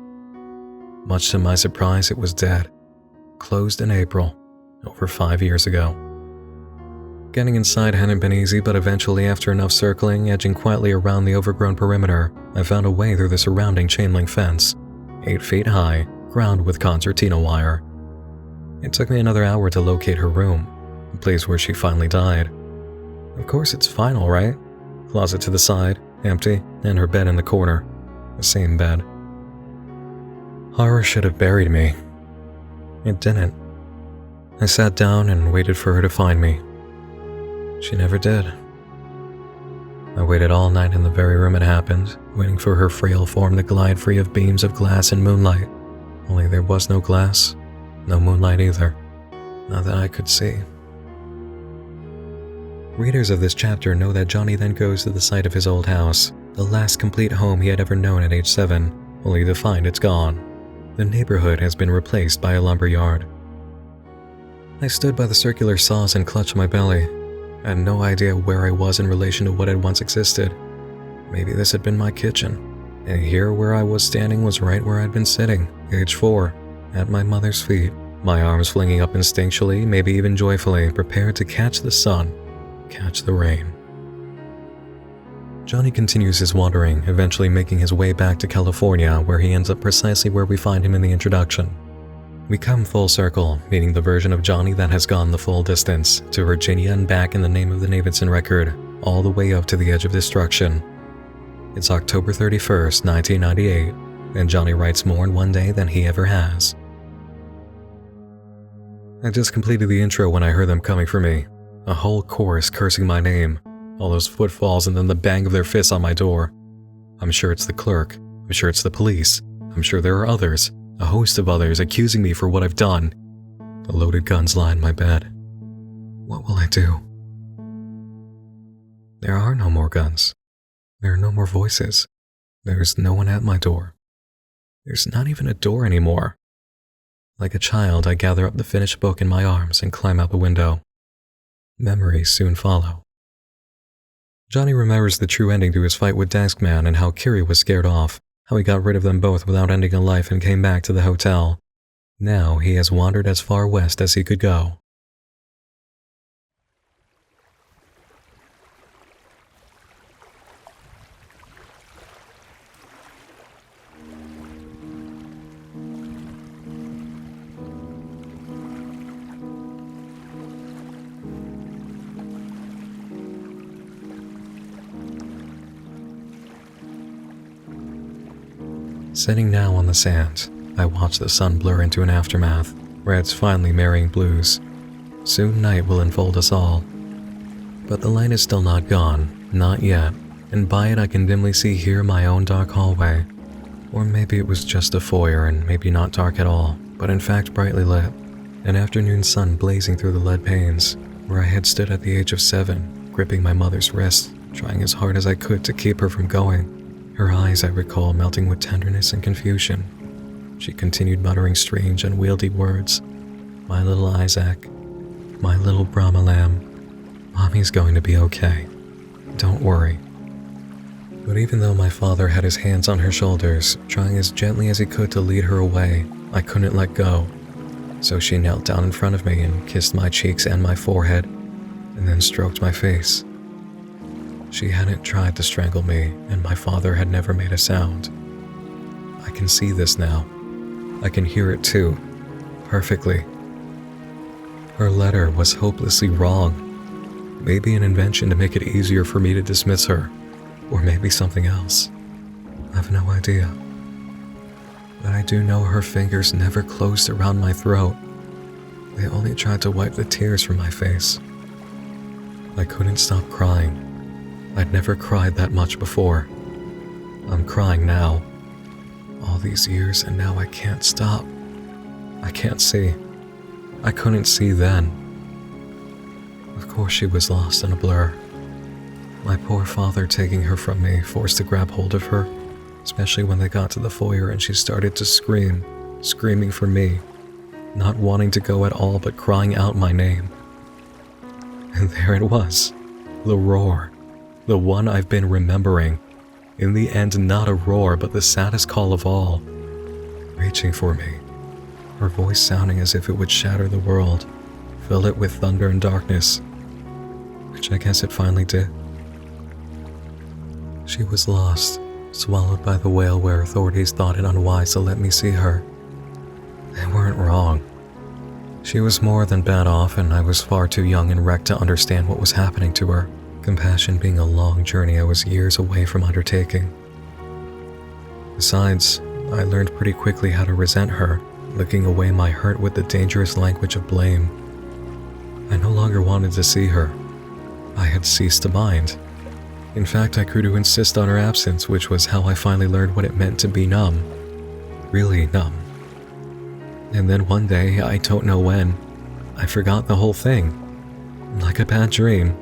Much to my surprise, it was dead. Closed in April, over 5 years ago. Getting inside hadn't been easy, but eventually, after enough circling, edging quietly around the overgrown perimeter, I found a way through the surrounding chain-link fence, 8 feet high, crowned with concertina wire. It took me another hour to locate her room, the place where she finally died. Of course it's final, right? Closet to the side, empty, and her bed in the corner. The same bed. Horror should have buried me. It didn't. I sat down and waited for her to find me. She never did. I waited all night in the very room it happened, waiting for her frail form to glide free of beams of glass and moonlight. Only there was no glass, no moonlight either. Not that I could see. Readers of this chapter know that Johnny then goes to the site of his old house, the last complete home he had ever known at age 7, only to find it's gone. The neighborhood has been replaced by a lumberyard. I stood by the circular saws and clutched my belly. I had no idea where I was in relation to what had once existed. Maybe this had been my kitchen, and here where I was standing was right where I'd been sitting, age 4, at my mother's feet, my arms flinging up instinctually, maybe even joyfully, prepared to catch the sun, catch the rain. Johnny continues his wandering, eventually making his way back to California, where he ends up precisely where we find him in the introduction. We come full circle, meeting the version of Johnny that has gone the full distance, to Virginia and back in the name of the Davidson record, all the way up to the edge of destruction. It's October 31st, 1998, and Johnny writes more in one day than he ever has. I just completed the intro when I heard them coming for me, a whole chorus cursing my name, all those footfalls and then the bang of their fists on my door. I'm sure it's the clerk, I'm sure it's the police, I'm sure there are others, a host of others accusing me for what I've done. The loaded guns lie in my bed. What will I do? There are no more guns. There are no more voices. There's no one at my door. There's not even a door anymore. Like a child, I gather up the finished book in my arms and climb out the window. Memories soon follow. Johnny remembers the true ending to his fight with Deskman and how Cory was scared off, how he got rid of them both without ending a life and came back to the hotel. Now he has wandered as far west as he could go. Sitting now on the sand, I watch the sun blur into an aftermath, reds finally marrying blues. Soon night will enfold us all. But the light is still not gone, not yet, and by it I can dimly see here my own dark hallway. Or maybe it was just a foyer and maybe not dark at all, but in fact brightly lit. An afternoon sun blazing through the lead panes, where I had stood at the age of 7, gripping my mother's wrist, trying as hard as I could to keep her from going. Her eyes, I recall, melting with tenderness and confusion. She continued muttering strange, unwieldy words. My little Isaac, my little Brahma lamb, Mommy's going to be okay. Don't worry. But even though my father had his hands on her shoulders, trying as gently as he could to lead her away, I couldn't let go. So she knelt down in front of me and kissed my cheeks and my forehead, and then stroked my face. She hadn't tried to strangle me, and my father had never made a sound. I can see this now. I can hear it too, perfectly. Her letter was hopelessly wrong. Maybe an invention to make it easier for me to dismiss her, or maybe something else. I've no idea. But I do know her fingers never closed around my throat. They only tried to wipe the tears from my face. I couldn't stop crying. I'd never cried that much before. I'm crying now. All these years and now I can't stop. I can't see. I couldn't see then. Of course she was lost in a blur. My poor father taking her from me, forced to grab hold of her, especially when they got to the foyer and she started to scream, screaming for me, not wanting to go at all but crying out my name. And there it was, the roar. The one I've been remembering. In the end, not a roar, but the saddest call of all. Reaching for me. Her voice sounding as if it would shatter the world, fill it with thunder and darkness. Which I guess it finally did. She was lost, swallowed by the whale where authorities thought it unwise to let me see her. They weren't wrong. She was more than bad off, and I was far too young and wrecked to understand what was happening to her. Compassion being a long journey I was years away from undertaking. Besides, I learned pretty quickly how to resent her, licking away my hurt with the dangerous language of blame. I no longer wanted to see her. I had ceased to mind. In fact, I grew to insist on her absence, which was how I finally learned what it meant to be numb. Really numb. And then one day, I don't know when, I forgot the whole thing. Like a bad dream.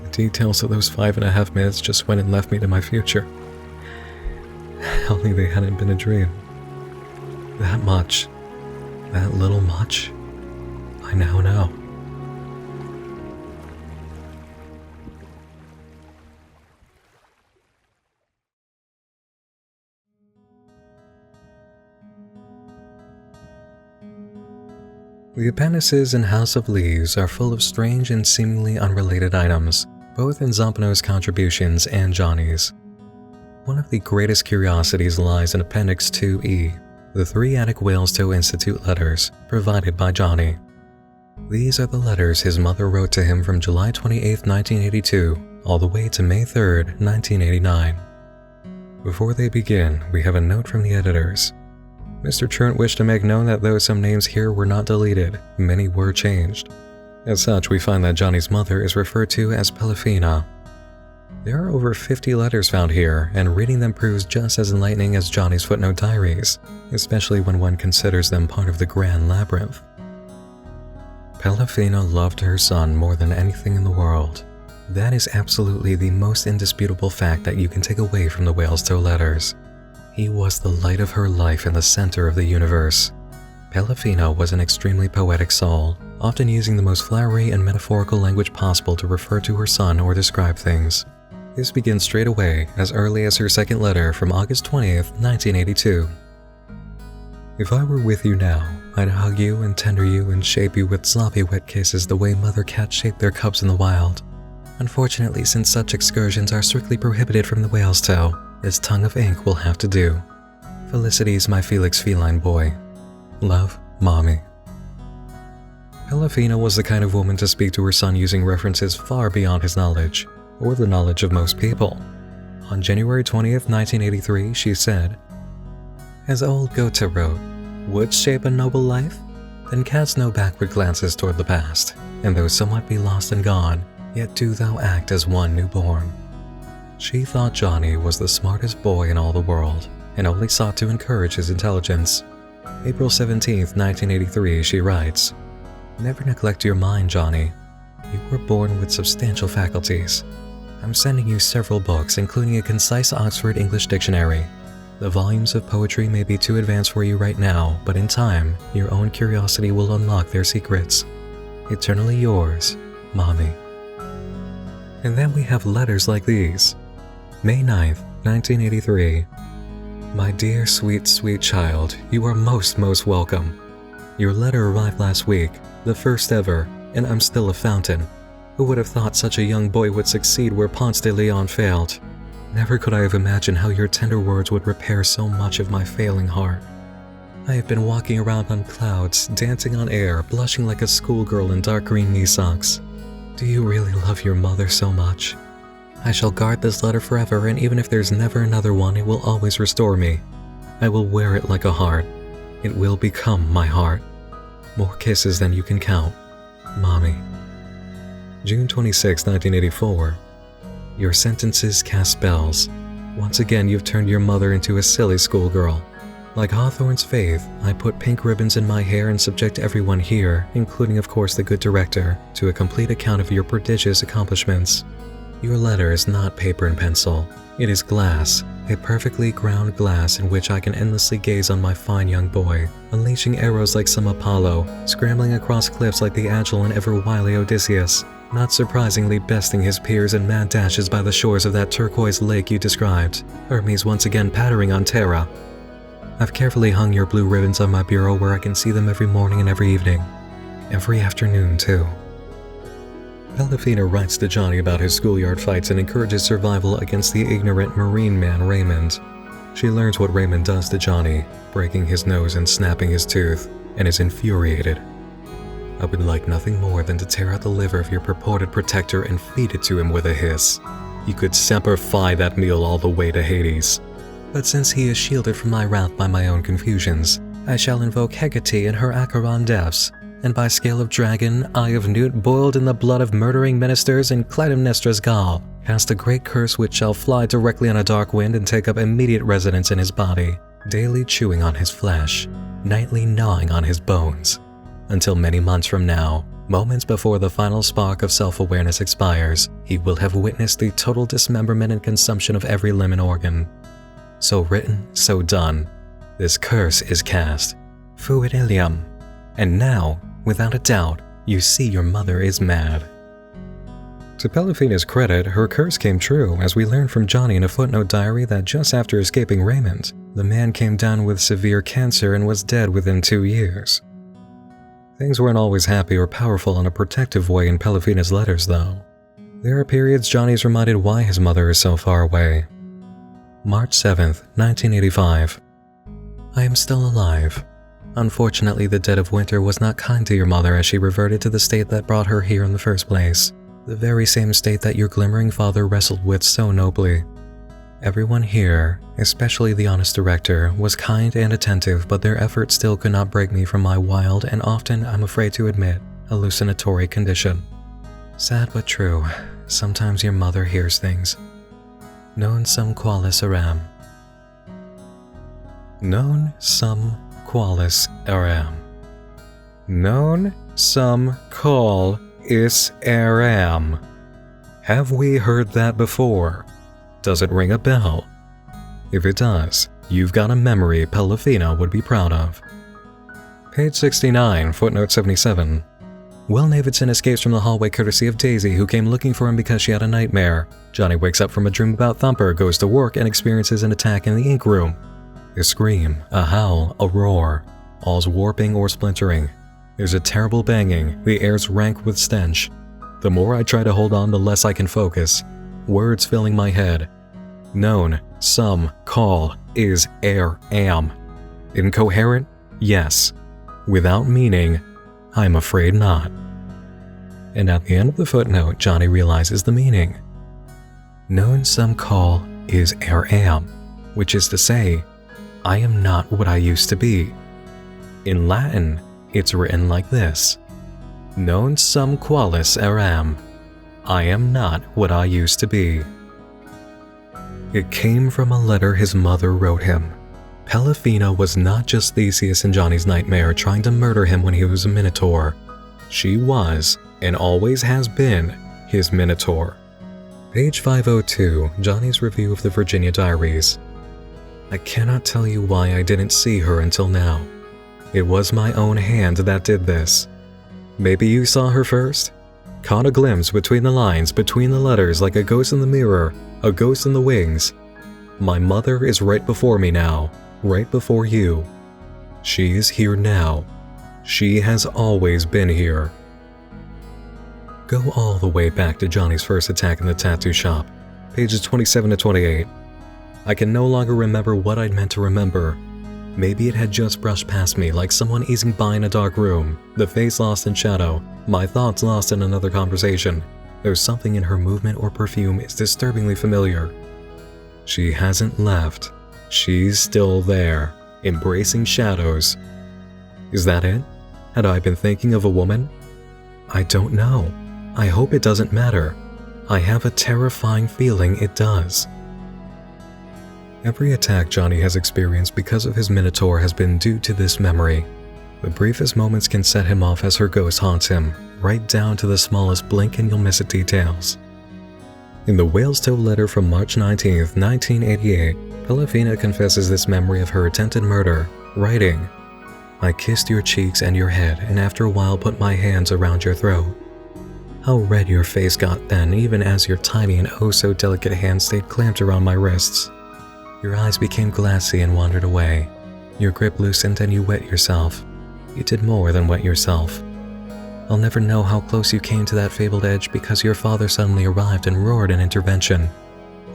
The details of those 5.5 minutes just went and left me to my future. Only they hadn't been a dream. That much, that little much, I now know. The appendices in House of Leaves are full of strange and seemingly unrelated items, both in Zampano's contributions and Johnny's. One of the greatest curiosities lies in Appendix 2E, the 3 Attic Whalestow Institute letters provided by Johnny. These are the letters his mother wrote to him from July 28, 1982, all the way to May 3, 1989. Before they begin, we have a note from the editors. Mr. Trent wished to make known that though some names here were not deleted, many were changed. As such, we find that Johnny's mother is referred to as Pelifina. There are over 50 letters found here, and reading them proves just as enlightening as Johnny's footnote diaries, especially when one considers them part of the grand labyrinth. Pelifina loved her son more than anything in the world. That is absolutely the most indisputable fact that you can take away from the Whalestow letters. He was the light of her life in the center of the universe. Pelifina was an extremely poetic soul, often using the most flowery and metaphorical language possible to refer to her son or describe things. This begins straight away, as early as her second letter from August 20th, 1982. If I were with you now, I'd hug you and tender you and shape you with sloppy wet kisses the way mother cats shape their cubs in the wild. Unfortunately, since such excursions are strictly prohibited from the Whalestow, this tongue of ink will have to do. Felicity's my Felix feline boy. Love, Mommy. Pelifina was the kind of woman to speak to her son using references far beyond his knowledge, or the knowledge of most people. On January 20th, 1983, she said, "As old Goethe wrote, woods shape a noble life? Then cast no backward glances toward the past, and though somewhat be lost and gone, yet do thou act as one newborn." She thought Johnny was the smartest boy in all the world, and only sought to encourage his intelligence. April 17th, 1983, she writes, "Never neglect your mind, Johnny. You were born with substantial faculties. I'm sending you several books, including a concise Oxford English dictionary. The volumes of poetry may be too advanced for you right now, but in time, your own curiosity will unlock their secrets. Eternally yours, Mommy." And then we have letters like these. May 9th, 1983. "My dear, sweet, sweet child, you are most welcome. Your letter arrived last week, the first ever, and I'm still a fountain. Who would have thought such a young boy would succeed where Ponce de Leon failed? Never could I have imagined how your tender words would repair so much of my failing heart. I have been walking around on clouds, dancing on air, blushing like a schoolgirl in dark green knee socks. Do you really love your mother so much? I shall guard this letter forever, and even if there's never another one, it will always restore me. I will wear it like a heart. It will become my heart. More kisses than you can count. Mommy." June 26, 1984. "Your sentences cast spells. Once again, you've turned your mother into a silly schoolgirl. Like Hawthorne's Faith, I put pink ribbons in my hair and subject everyone here, including of course the good director, to a complete account of your prodigious accomplishments. Your letter is not paper and pencil. It is glass, a perfectly ground glass in which I can endlessly gaze on my fine young boy, unleashing arrows like some Apollo, scrambling across cliffs like the agile and ever wily Odysseus, not surprisingly besting his peers in mad dashes by the shores of that turquoise lake you described, Hermes once again pattering on Terra. I've carefully hung your blue ribbons on my bureau where I can see them every morning and every evening. Every afternoon, too." Pelifina writes to Johnny about his schoolyard fights and encourages survival against the ignorant marine man Raymond. She learns what Raymond does to Johnny, breaking his nose and snapping his tooth, and is infuriated. "I would like nothing more than to tear out the liver of your purported protector and feed it to him with a hiss. You could semper fi that meal all the way to Hades. But since he is shielded from my wrath by my own confusions, I shall invoke Hecate and her Acheron depths, and by scale of dragon, eye of newt boiled in the blood of murdering ministers in Clytemnestra's gall, cast a great curse which shall fly directly on a dark wind and take up immediate residence in his body, daily chewing on his flesh, nightly gnawing on his bones, until many months from now, moments before the final spark of self-awareness expires, he will have witnessed the total dismemberment and consumption of every limb and organ. So written, so done. This curse is cast. Fuit ilium. And now, without a doubt, you see your mother is mad. To Pelifina's credit, her curse came true, as we learned from Johnny in a footnote diary that just after escaping Raymond, the man came down with severe cancer and was dead within 2 years. Things weren't always happy or powerful in a protective way in Pelifina's letters, though. There are periods Johnny's reminded why his mother is so far away. March 7th, 1985. I am still alive. Unfortunately, the dead of winter was not kind to your mother as she reverted to the state that brought her here in the first place. The very same state that your glimmering father wrestled with so nobly. Everyone here, especially the honest director, was kind and attentive, but their efforts still could not break me from my wild and often, I'm afraid to admit, hallucinatory condition. Sad but true, sometimes your mother hears things. Non sum qualis eram. Non sum qualis eram. Non sum qual is eram. Have we heard that before? Does it ring a bell? If it does, you've got a memory Pelifina would be proud of. Page 69, footnote 77. Will Davidson escapes from the hallway courtesy of Daisy, who came looking for him because she had a nightmare. Johnny wakes up from a dream about Thumper, goes to work, and experiences an attack in the ink room. A scream, a howl, a roar. All's warping or splintering. There's a terrible banging, the air's rank with stench. The more I try to hold on, the less I can focus. Words filling my head. Known, some, call, is, am. Incoherent? Yes. Without meaning? I'm afraid not. And at the end of the footnote, Johnny realizes the meaning. Known, some call, is, am, which is to say, I am not what I used to be. In Latin, it's written like this. Non sum qualis eram. I am not what I used to be. It came from a letter his mother wrote him. Pelifina was not just Theseus in Johnny's nightmare trying to murder him when he was a Minotaur. She was, and always has been, his Minotaur. Page 502, Johnny's review of the Virginia Diaries. I cannot tell you why I didn't see her until now. It was my own hand that did this. Maybe you saw her first? Caught a glimpse between the lines, between the letters, like a ghost in the mirror, a ghost in the wings. My mother is right before me now, right before you. She is here now. She has always been here. Go all the way back to Johnny's first attack in the tattoo shop, pages 27 to 28. I can no longer remember what I'd meant to remember. Maybe it had just brushed past me like someone easing by in a dark room, the face lost in shadow, my thoughts lost in another conversation. There's something in her movement or perfume is disturbingly familiar. She hasn't left. She's still there, embracing shadows. Is that it? Had I been thinking of a woman? I don't know. I hope it doesn't matter. I have a terrifying feeling it does. Every attack Johnny has experienced because of his Minotaur has been due to this memory. The briefest moments can set him off as her ghost haunts him, right down to the smallest blink and you'll miss it details. In the Whale's Toe letter from March 19, 1988, Pelifina confesses this memory of her attempted murder, writing, I kissed your cheeks and your head and after a while put my hands around your throat. How red your face got then, even as your tiny and oh so delicate hand stayed clamped around my wrists. Your eyes became glassy and wandered away. Your grip loosened and you wet yourself. You did more than wet yourself. I'll never know how close you came to that fabled edge because your father suddenly arrived and roared an intervention.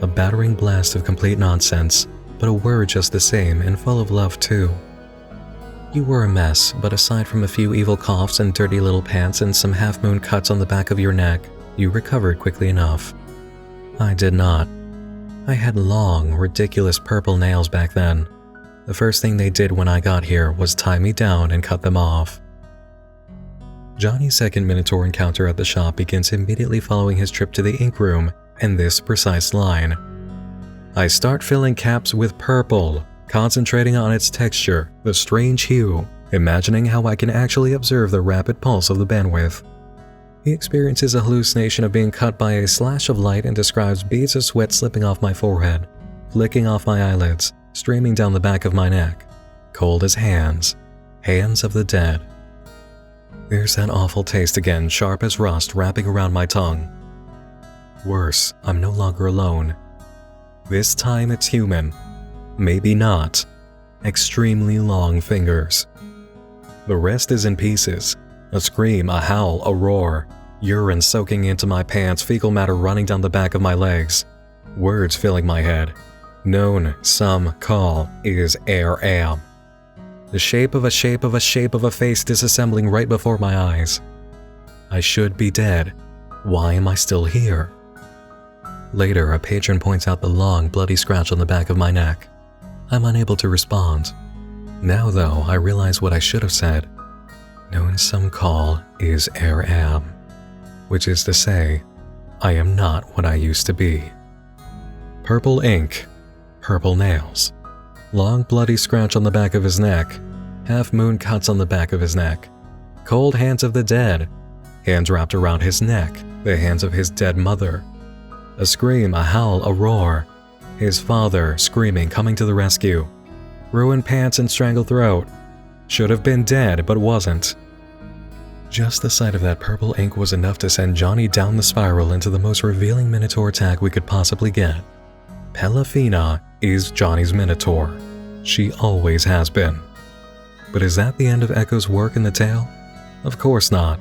A battering blast of complete nonsense, but a word just the same and full of love too. You were a mess, but aside from a few evil coughs and dirty little pants and some half-moon cuts on the back of your neck, you recovered quickly enough. I did not. I had long, ridiculous purple nails back then. The first thing they did when I got here was tie me down and cut them off. Johnny's second Minotaur encounter at the shop begins immediately following his trip to the ink room, and this precise line. I start filling caps with purple, concentrating on its texture, the strange hue, imagining how I can actually observe the rapid pulse of the bandwidth. He experiences a hallucination of being cut by a slash of light and describes beads of sweat slipping off my forehead, flicking off my eyelids, streaming down the back of my neck. Cold as hands. Hands of the dead. There's that awful taste again, sharp as rust, wrapping around my tongue. Worse, I'm no longer alone. This time it's human. Maybe not. Extremely long fingers. The rest is in pieces. A scream, a howl, a roar. Urine soaking into my pants, fecal matter running down the back of my legs. Words filling my head. Known, some call, is am. The shape of a shape of a shape of a face disassembling right before my eyes. I should be dead. Why am I still here? Later, a patron points out the long, bloody scratch on the back of my neck. I'm unable to respond. Now, though, I realize what I should have said. Known some call is am, which is to say, I am not what I used to be. Purple ink, purple nails, long bloody scratch on the back of his neck, half-moon cuts on the back of his neck, cold hands of the dead, hands wrapped around his neck, the hands of his dead mother. A scream, a howl, a roar. His father, screaming, coming to the rescue. Ruined pants and strangled throat. Should have been dead, but wasn't. Just the sight of that purple ink was enough to send Johnny down the spiral into the most revealing Minotaur tag we could possibly get. Pelican is Johnny's Minotaur. She always has been. But is that the end of Echo's work in the tale? Of course not.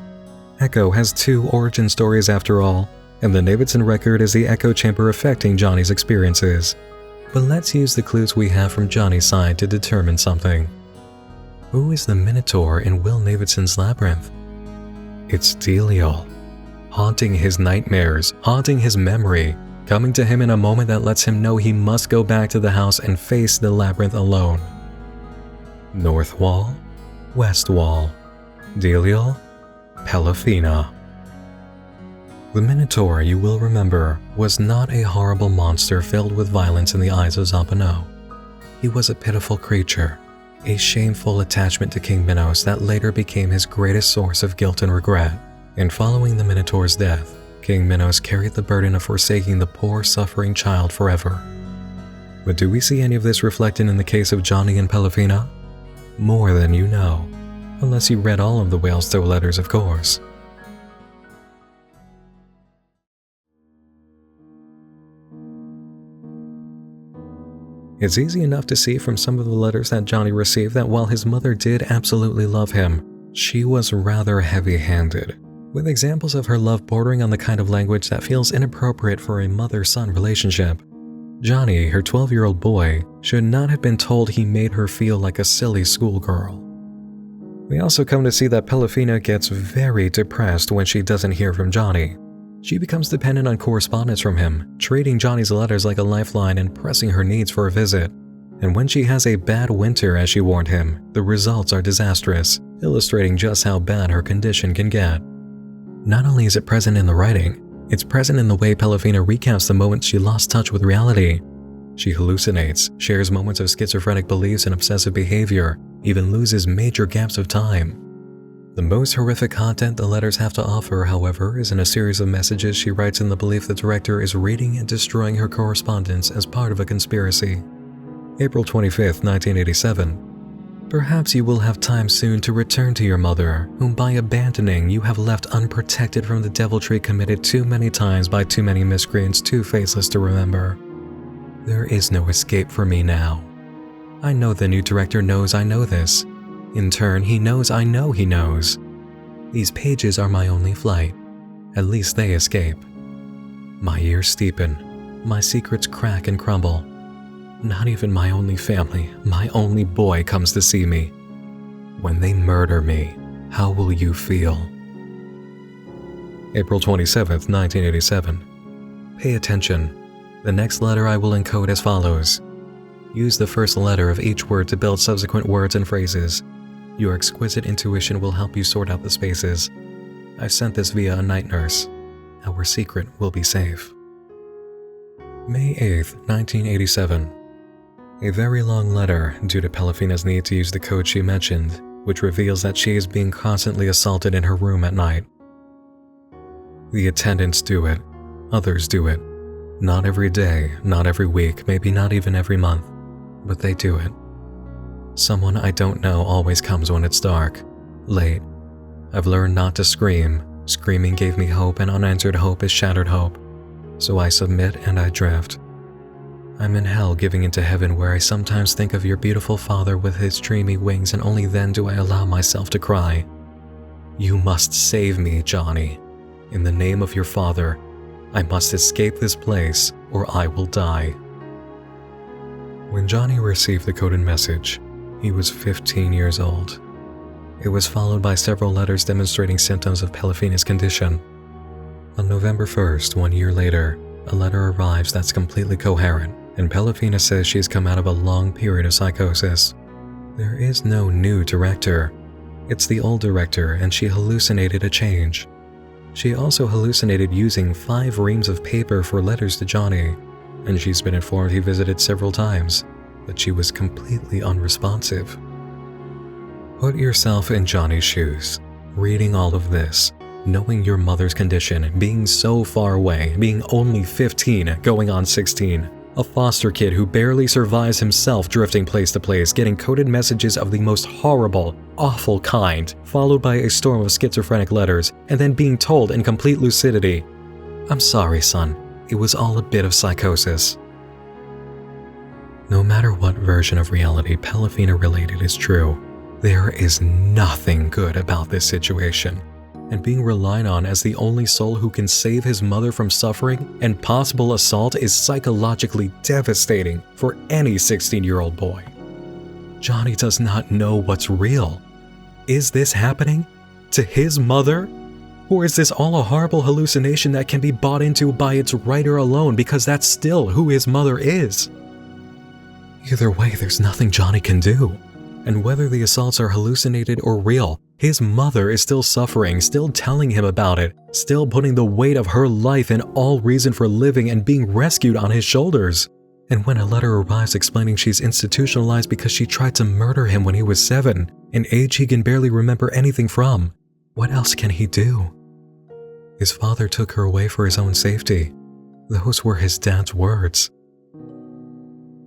Echo has two origin stories after all, and the Davidson record is the echo chamber affecting Johnny's experiences. But let's use the clues we have from Johnny's side to determine something. Who is the Minotaur in Will Davidson's Labyrinth? It's Delial, haunting his nightmares, haunting his memory, coming to him in a moment that lets him know he must go back to the house and face the labyrinth alone. North Wall, West Wall, Delial, Pelican. The Minotaur, you will remember, was not a horrible monster filled with violence in the eyes of Zampano. He was a pitiful creature, a shameful attachment to King Minos that later became his greatest source of guilt and regret. And following the Minotaur's death, King Minos carried the burden of forsaking the poor, suffering child forever. But do we see any of this reflected in the case of Johnny and Pelican? More than you know, unless you read all of the Whalestow letters, of course. It's easy enough to see from some of the letters that Johnny received that while his mother did absolutely love him, she was rather heavy-handed, with examples of her love bordering on the kind of language that feels inappropriate for a mother-son relationship. Johnny, her 12-year-old boy, should not have been told he made her feel like a silly schoolgirl. We also come to see that Pelican gets very depressed when she doesn't hear from Johnny. She becomes dependent on correspondence from him, treating Johnny's letters like a lifeline and pressing her needs for a visit. And when she has a bad winter, as she warned him, the results are disastrous, illustrating just how bad her condition can get. Not only is it present in the writing, it's present in the way Pelican recounts the moments she lost touch with reality. She hallucinates, shares moments of schizophrenic beliefs and obsessive behavior, even loses major gaps of time. The most horrific content the letters have to offer, however, is in a series of messages she writes in the belief the director is reading and destroying her correspondence as part of a conspiracy. April 25, 1987. Perhaps you will have time soon to return to your mother, whom by abandoning you have left unprotected from the deviltry committed too many times by too many miscreants too faceless to remember. There is no escape for me now. I know the new director knows I know this. In turn, he knows I know he knows. These pages are my only flight. At least they escape. My ears steepen. My secrets crack and crumble. Not even my only family, my only boy comes to see me. When they murder me, how will you feel? April 27, 1987. Pay attention. The next letter I will encode as follows. Use the first letter of each word to build subsequent words and phrases. Your exquisite intuition will help you sort out the spaces. I sent this via a night nurse. Our secret will be safe. May 8th, 1987. A very long letter due to Pelifina's need to use the code she mentioned, which reveals that she is being constantly assaulted in her room at night. The attendants do it. Others do it. Not every day, not every week, maybe not even every month, but they do it. Someone I don't know always comes when it's dark, late. I've learned not to scream. Screaming gave me hope, and unanswered hope is shattered hope. So I submit and I drift. I'm in hell giving into heaven, where I sometimes think of your beautiful father with his dreamy wings, and only then do I allow myself to cry. You must save me, Johnny. In the name of your father, I must escape this place or I will die. When Johnny received the coded message, he was 15 years old. It was followed by several letters demonstrating symptoms of Pelifina's condition. On November 1st, 1 year later, a letter arrives that's completely coherent, and Pelifina says she's come out of a long period of psychosis. There is no new director. It's the old director, and she hallucinated a change. She also hallucinated using 5 reams of paper for letters to Johnny, and she's been informed he visited several times, but she was completely unresponsive. Put yourself in Johnny's shoes, reading all of this, knowing your mother's condition, being so far away, being only 15, going on 16, a foster kid who barely survives himself, drifting place to place, getting coded messages of the most horrible, awful kind, followed by a storm of schizophrenic letters, and then being told in complete lucidity, "I'm sorry, son, it was all a bit of psychosis." No matter what version of reality Pelifina related is true, there is nothing good about this situation, and being relied on as the only soul who can save his mother from suffering and possible assault is psychologically devastating for any 16-year-old boy. Johnny does not know what's real. Is this happening to his mother? Or is this all a horrible hallucination that can be bought into by its writer alone, because that's still who his mother is? Either way, there's nothing Johnny can do. And whether the assaults are hallucinated or real, his mother is still suffering, still telling him about it, still putting the weight of her life and all reason for living and being rescued on his shoulders. And when a letter arrives explaining she's institutionalized because she tried to murder him when he was 7, an age he can barely remember anything from, what else can he do? His father took her away for his own safety. Those were his dad's words.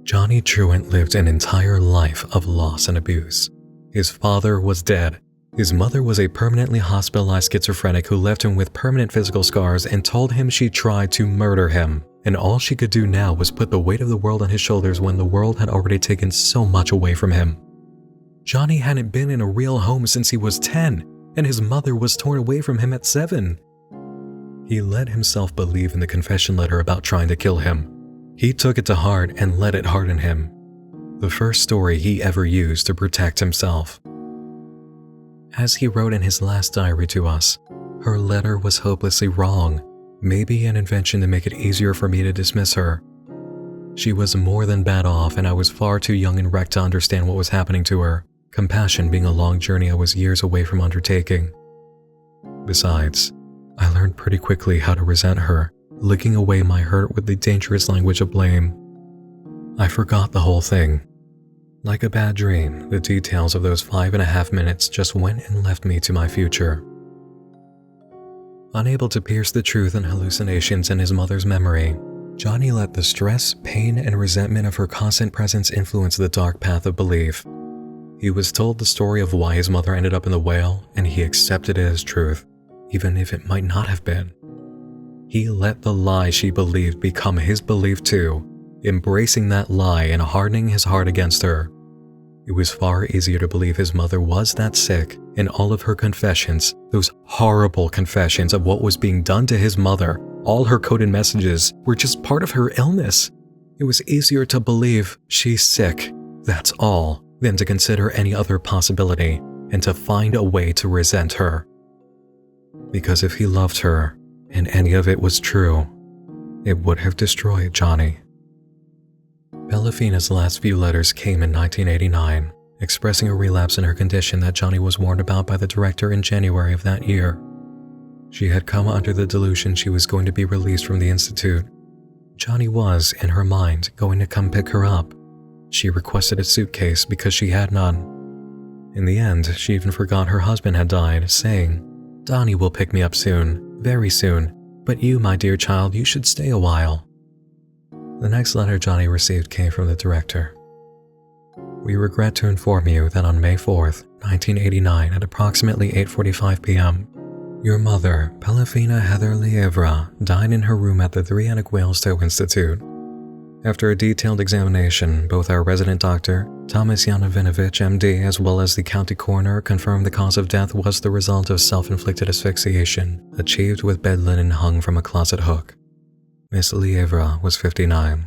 Johnny Truant lived an entire life of loss and abuse. His father was dead. His mother was a permanently hospitalized schizophrenic who left him with permanent physical scars and told him she tried to murder him, and all she could do now was put the weight of the world on his shoulders when the world had already taken so much away from him. Johnny hadn't been in a real home since he was 10, and his mother was torn away from him at 7. He let himself believe in the confession letter about trying to kill him. He took it to heart and let it harden him. The first story he ever used to protect himself. As he wrote in his last diary to us, her letter was hopelessly wrong, maybe an invention to make it easier for me to dismiss her. She was more than bad off, and I was far too young and wrecked to understand what was happening to her, compassion being a long journey I was years away from undertaking. Besides, I learned pretty quickly how to resent her, licking away my hurt with the dangerous language of blame. I forgot the whole thing. Like a bad dream, the details of those 5.5 minutes just went and left me to my future. Unable to pierce the truth and hallucinations in his mother's memory, Johnny let the stress, pain, and resentment of her constant presence influence the dark path of belief. He was told the story of why his mother ended up in the whale, and he accepted it as truth, even if it might not have been. He let the lie she believed become his belief too, embracing that lie and hardening his heart against her. It was far easier to believe his mother was that sick, and all of her confessions, those horrible confessions of what was being done to his mother, all her coded messages, were just part of her illness. It was easier to believe she's sick, that's all, than to consider any other possibility and to find a way to resent her. Because if he loved her, and any of it was true, it would have destroyed Johnny. Pelifina's last few letters came in 1989, expressing a relapse in her condition that Johnny was warned about by the director in January of that year. She had come under the delusion she was going to be released from the institute. Johnny was, in her mind, going to come pick her up. She requested a suitcase because she had none. In the end, she even forgot her husband had died, saying, "Donnie will pick me up soon, very soon, but you, my dear child, you should stay a while." The next letter Johnny received came from the director. "We regret to inform you that on May 4th, 1989 at approximately 8:45 p.m., your mother, Pelafina Heather Lievra, died in her room at the Three Whalestow Institute. After a detailed examination, both our resident doctor, Thomas Yanovinovich, MD, as well as the county coroner confirmed the cause of death was the result of self-inflicted asphyxiation, achieved with bed linen hung from a closet hook. Miss Lievra was 59.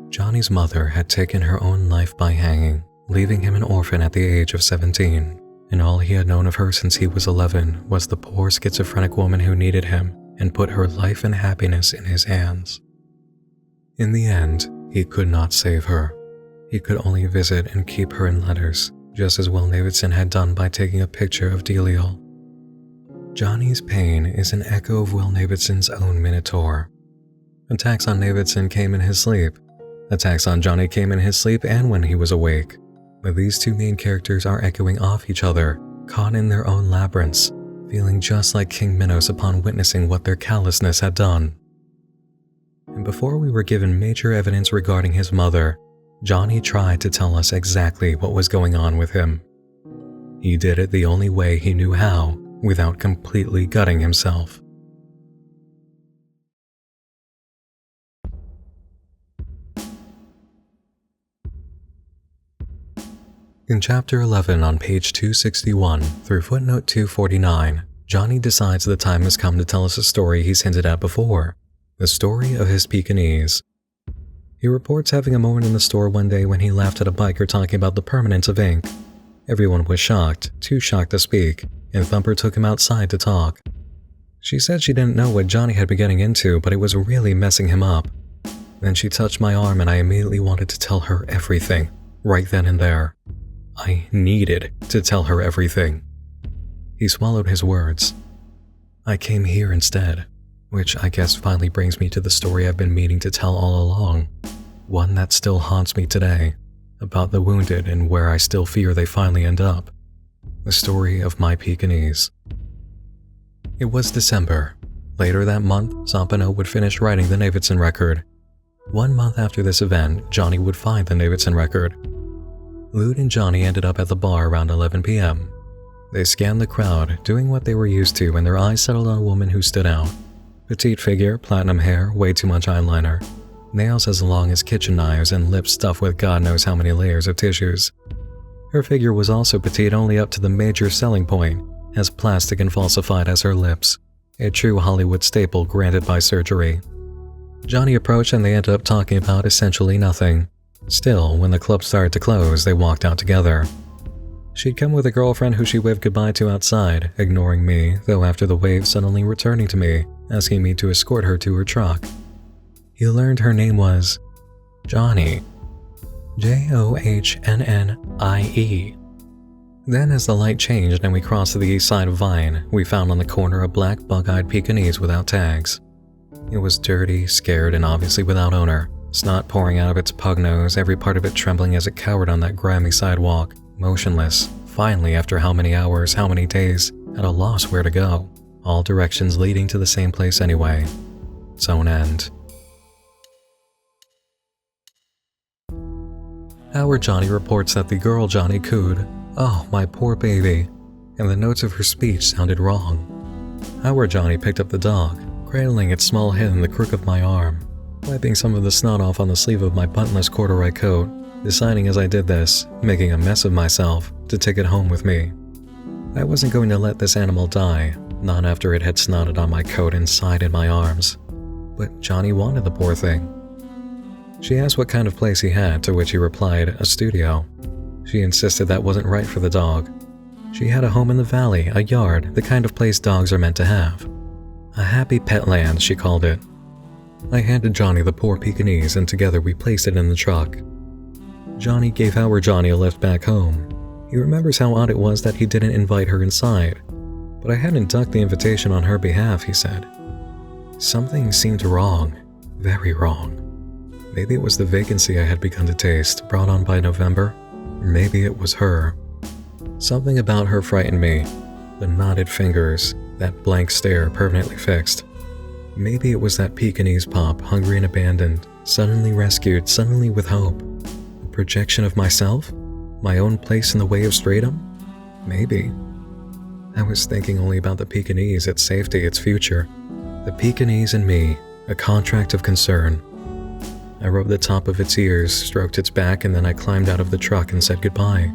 Johnny's mother had taken her own life by hanging, leaving him an orphan at the age of 17, and all he had known of her since he was 11 was the poor schizophrenic woman who needed him and put her life and happiness in his hands. In the end, he could not save her. He could only visit and keep her in letters, just as Will Davidson had done by taking a picture of Delial. Johnny's pain is an echo of Will Davidson's own Minotaur. Attacks on Davidson came in his sleep. Attacks on Johnny came in his sleep and when he was awake. But these two main characters are echoing off each other, caught in their own labyrinths, feeling just like King Minos upon witnessing what their callousness had done. And before we were given major evidence regarding his mother, Johnny tried to tell us exactly what was going on with him. He did it the only way he knew how, without completely gutting himself. In Chapter 11 on page 261 through footnote 249, Johnny decides the time has come to tell us a story he's hinted at before, the story of his Pekinese. He reports having a moment in the store one day when he laughed at a biker talking about the permanence of ink. Everyone was shocked, too shocked to speak, and Thumper took him outside to talk. She said she didn't know what Johnny had been getting into, but it was really messing him up. Then she touched my arm and I immediately wanted to tell her everything, right then and there. I needed to tell her everything. He swallowed his words. I came here instead, which I guess finally brings me to the story I've been meaning to tell all along, one that still haunts me today, about the wounded and where I still fear they finally end up. The story of my Pekinese. It was December. Later that month, Zampano would finish writing the Davidson record. 1 month after this event, Johnny would find the Davidson record. Lude and Johnny ended up at the bar around 11 p.m. They scanned the crowd, doing what they were used to, and their eyes settled on a woman who stood out. Petite figure, platinum hair, way too much eyeliner, nails as long as kitchen knives, and lips stuffed with God knows how many layers of tissues. Her figure was also petite only up to the major selling point, as plastic and falsified as her lips, a true Hollywood staple granted by surgery. Johnny approached and they ended up talking about essentially nothing. Still, when the club started to close, they walked out together. She'd come with a girlfriend who she waved goodbye to outside, ignoring me, though after the wave suddenly returning to me, asking me to escort her to her truck. He learned her name was Johnny. Johnnnie. Then as the light changed and we crossed to the east side of Vine, we found on the corner a black bug-eyed Pekinese without tags. It was dirty, scared, and obviously without owner. Snot pouring out of its pug nose, every part of it trembling as it cowered on that grimy sidewalk, motionless, finally after how many hours, how many days, at a loss where to go, all directions leading to the same place anyway, its own end. Our Johnny reports that the girl Johnny cooed, "Oh, my poor baby," and the notes of her speech sounded wrong. Our Johnny picked up the dog, cradling its small head in the crook of my arm, wiping some of the snot off on the sleeve of my buttonless corduroy coat, deciding as I did this, making a mess of myself, to take it home with me. I wasn't going to let this animal die, not after it had snotted on my coat and sighed in my arms. But Johnny wanted the poor thing. She asked what kind of place he had, to which he replied, a studio. She insisted that wasn't right for the dog. She had a home in the valley, a yard, the kind of place dogs are meant to have. A happy pet land, she called it. I handed Johnny the poor Pekinese and together we placed it in the truck. Johnny gave our Johnny a lift back home. He remembers how odd it was that he didn't invite her inside, but I hadn't ducked the invitation on her behalf, he said. Something seemed wrong, very wrong. Maybe it was the vacancy I had begun to taste, brought on by November, or maybe it was her. Something about her frightened me, the knotted fingers, that blank stare permanently fixed. Maybe it was that Pekinese pup, hungry and abandoned, suddenly rescued, suddenly with hope. A projection of myself? My own place in the way of stratum? Maybe. I was thinking only about the Pekinese, its safety, its future. The Pekinese and me, a contract of concern. I rubbed the top of its ears, stroked its back, and then I climbed out of the truck and said goodbye.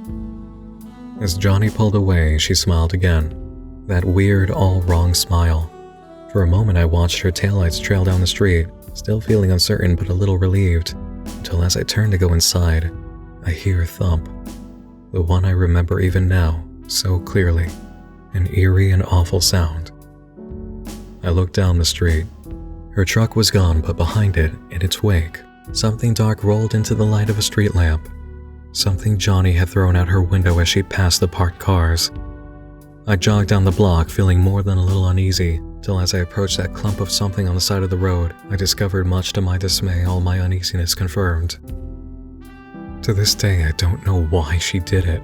As Johnny pulled away, she smiled again. That weird, all-wrong smile. For a moment I watched her taillights trail down the street, still feeling uncertain but a little relieved, until as I turned to go inside, I hear a thump. The one I remember even now, so clearly. An eerie and awful sound. I looked down the street. Her truck was gone, but behind it, in its wake, something dark rolled into the light of a street lamp. Something Johnny had thrown out her window as she passed the parked cars. I jogged down the block, feeling more than a little uneasy, till as I approached that clump of something on the side of the road, I discovered, much to my dismay, all my uneasiness confirmed. To this day, I don't know why she did it.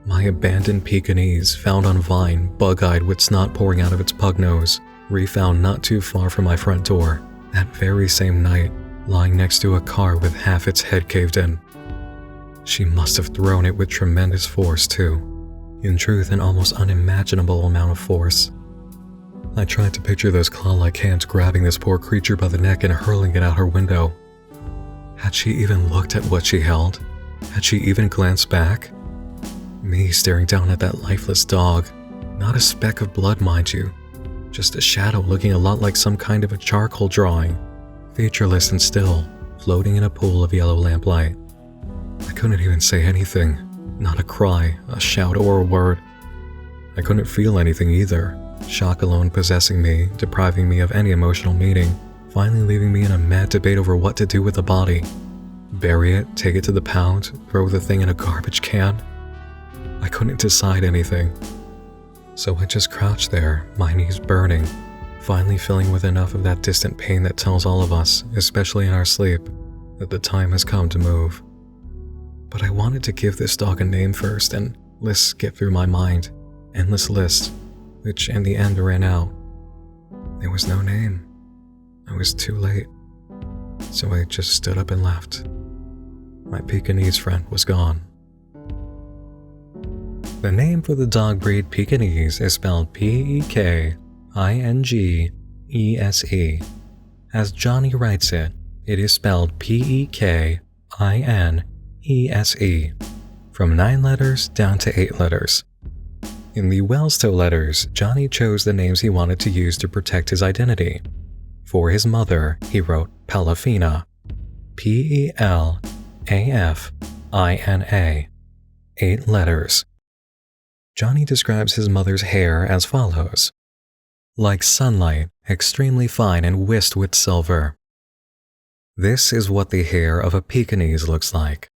My abandoned Pekinese, found on Vine, bug-eyed with snot pouring out of its pug nose, refound not too far from my front door, that very same night, lying next to a car with half its head caved in. She must have thrown it with tremendous force, too. In truth, an almost unimaginable amount of force. I tried to picture those claw-like hands grabbing this poor creature by the neck and hurling it out her window. Had she even looked at what she held? Had she even glanced back? Me staring down at that lifeless dog, not a speck of blood, mind you, just a shadow looking a lot like some kind of a charcoal drawing, featureless and still, floating in a pool of yellow lamplight. I couldn't even say anything, not a cry, a shout, or a word. I couldn't feel anything either, shock alone possessing me, depriving me of any emotional meaning, finally leaving me in a mad debate over what to do with the body. Bury it, take it to the pound, throw the thing in a garbage can? I couldn't decide anything. So I just crouched there, my knees burning, finally filling with enough of that distant pain that tells all of us, especially in our sleep, that the time has come to move. But I wanted to give this dog a name first, and lists get through my mind, endless lists, which in the end ran out. There was no name. I was too late. So I just stood up and left. My Pekinese friend was gone. The name for the dog breed Pekinese is spelled Pekinese. As Johnny writes it, it is spelled Pekinese, from 9 letters down to 8 letters. In the Wellstow letters, Johnny chose the names he wanted to use to protect his identity. For his mother, he wrote Pelafina, Pelafina, 8 letters. Johnny describes his mother's hair as follows: like sunlight, extremely fine and whisked with silver. This is what the hair of a Pekinese looks like.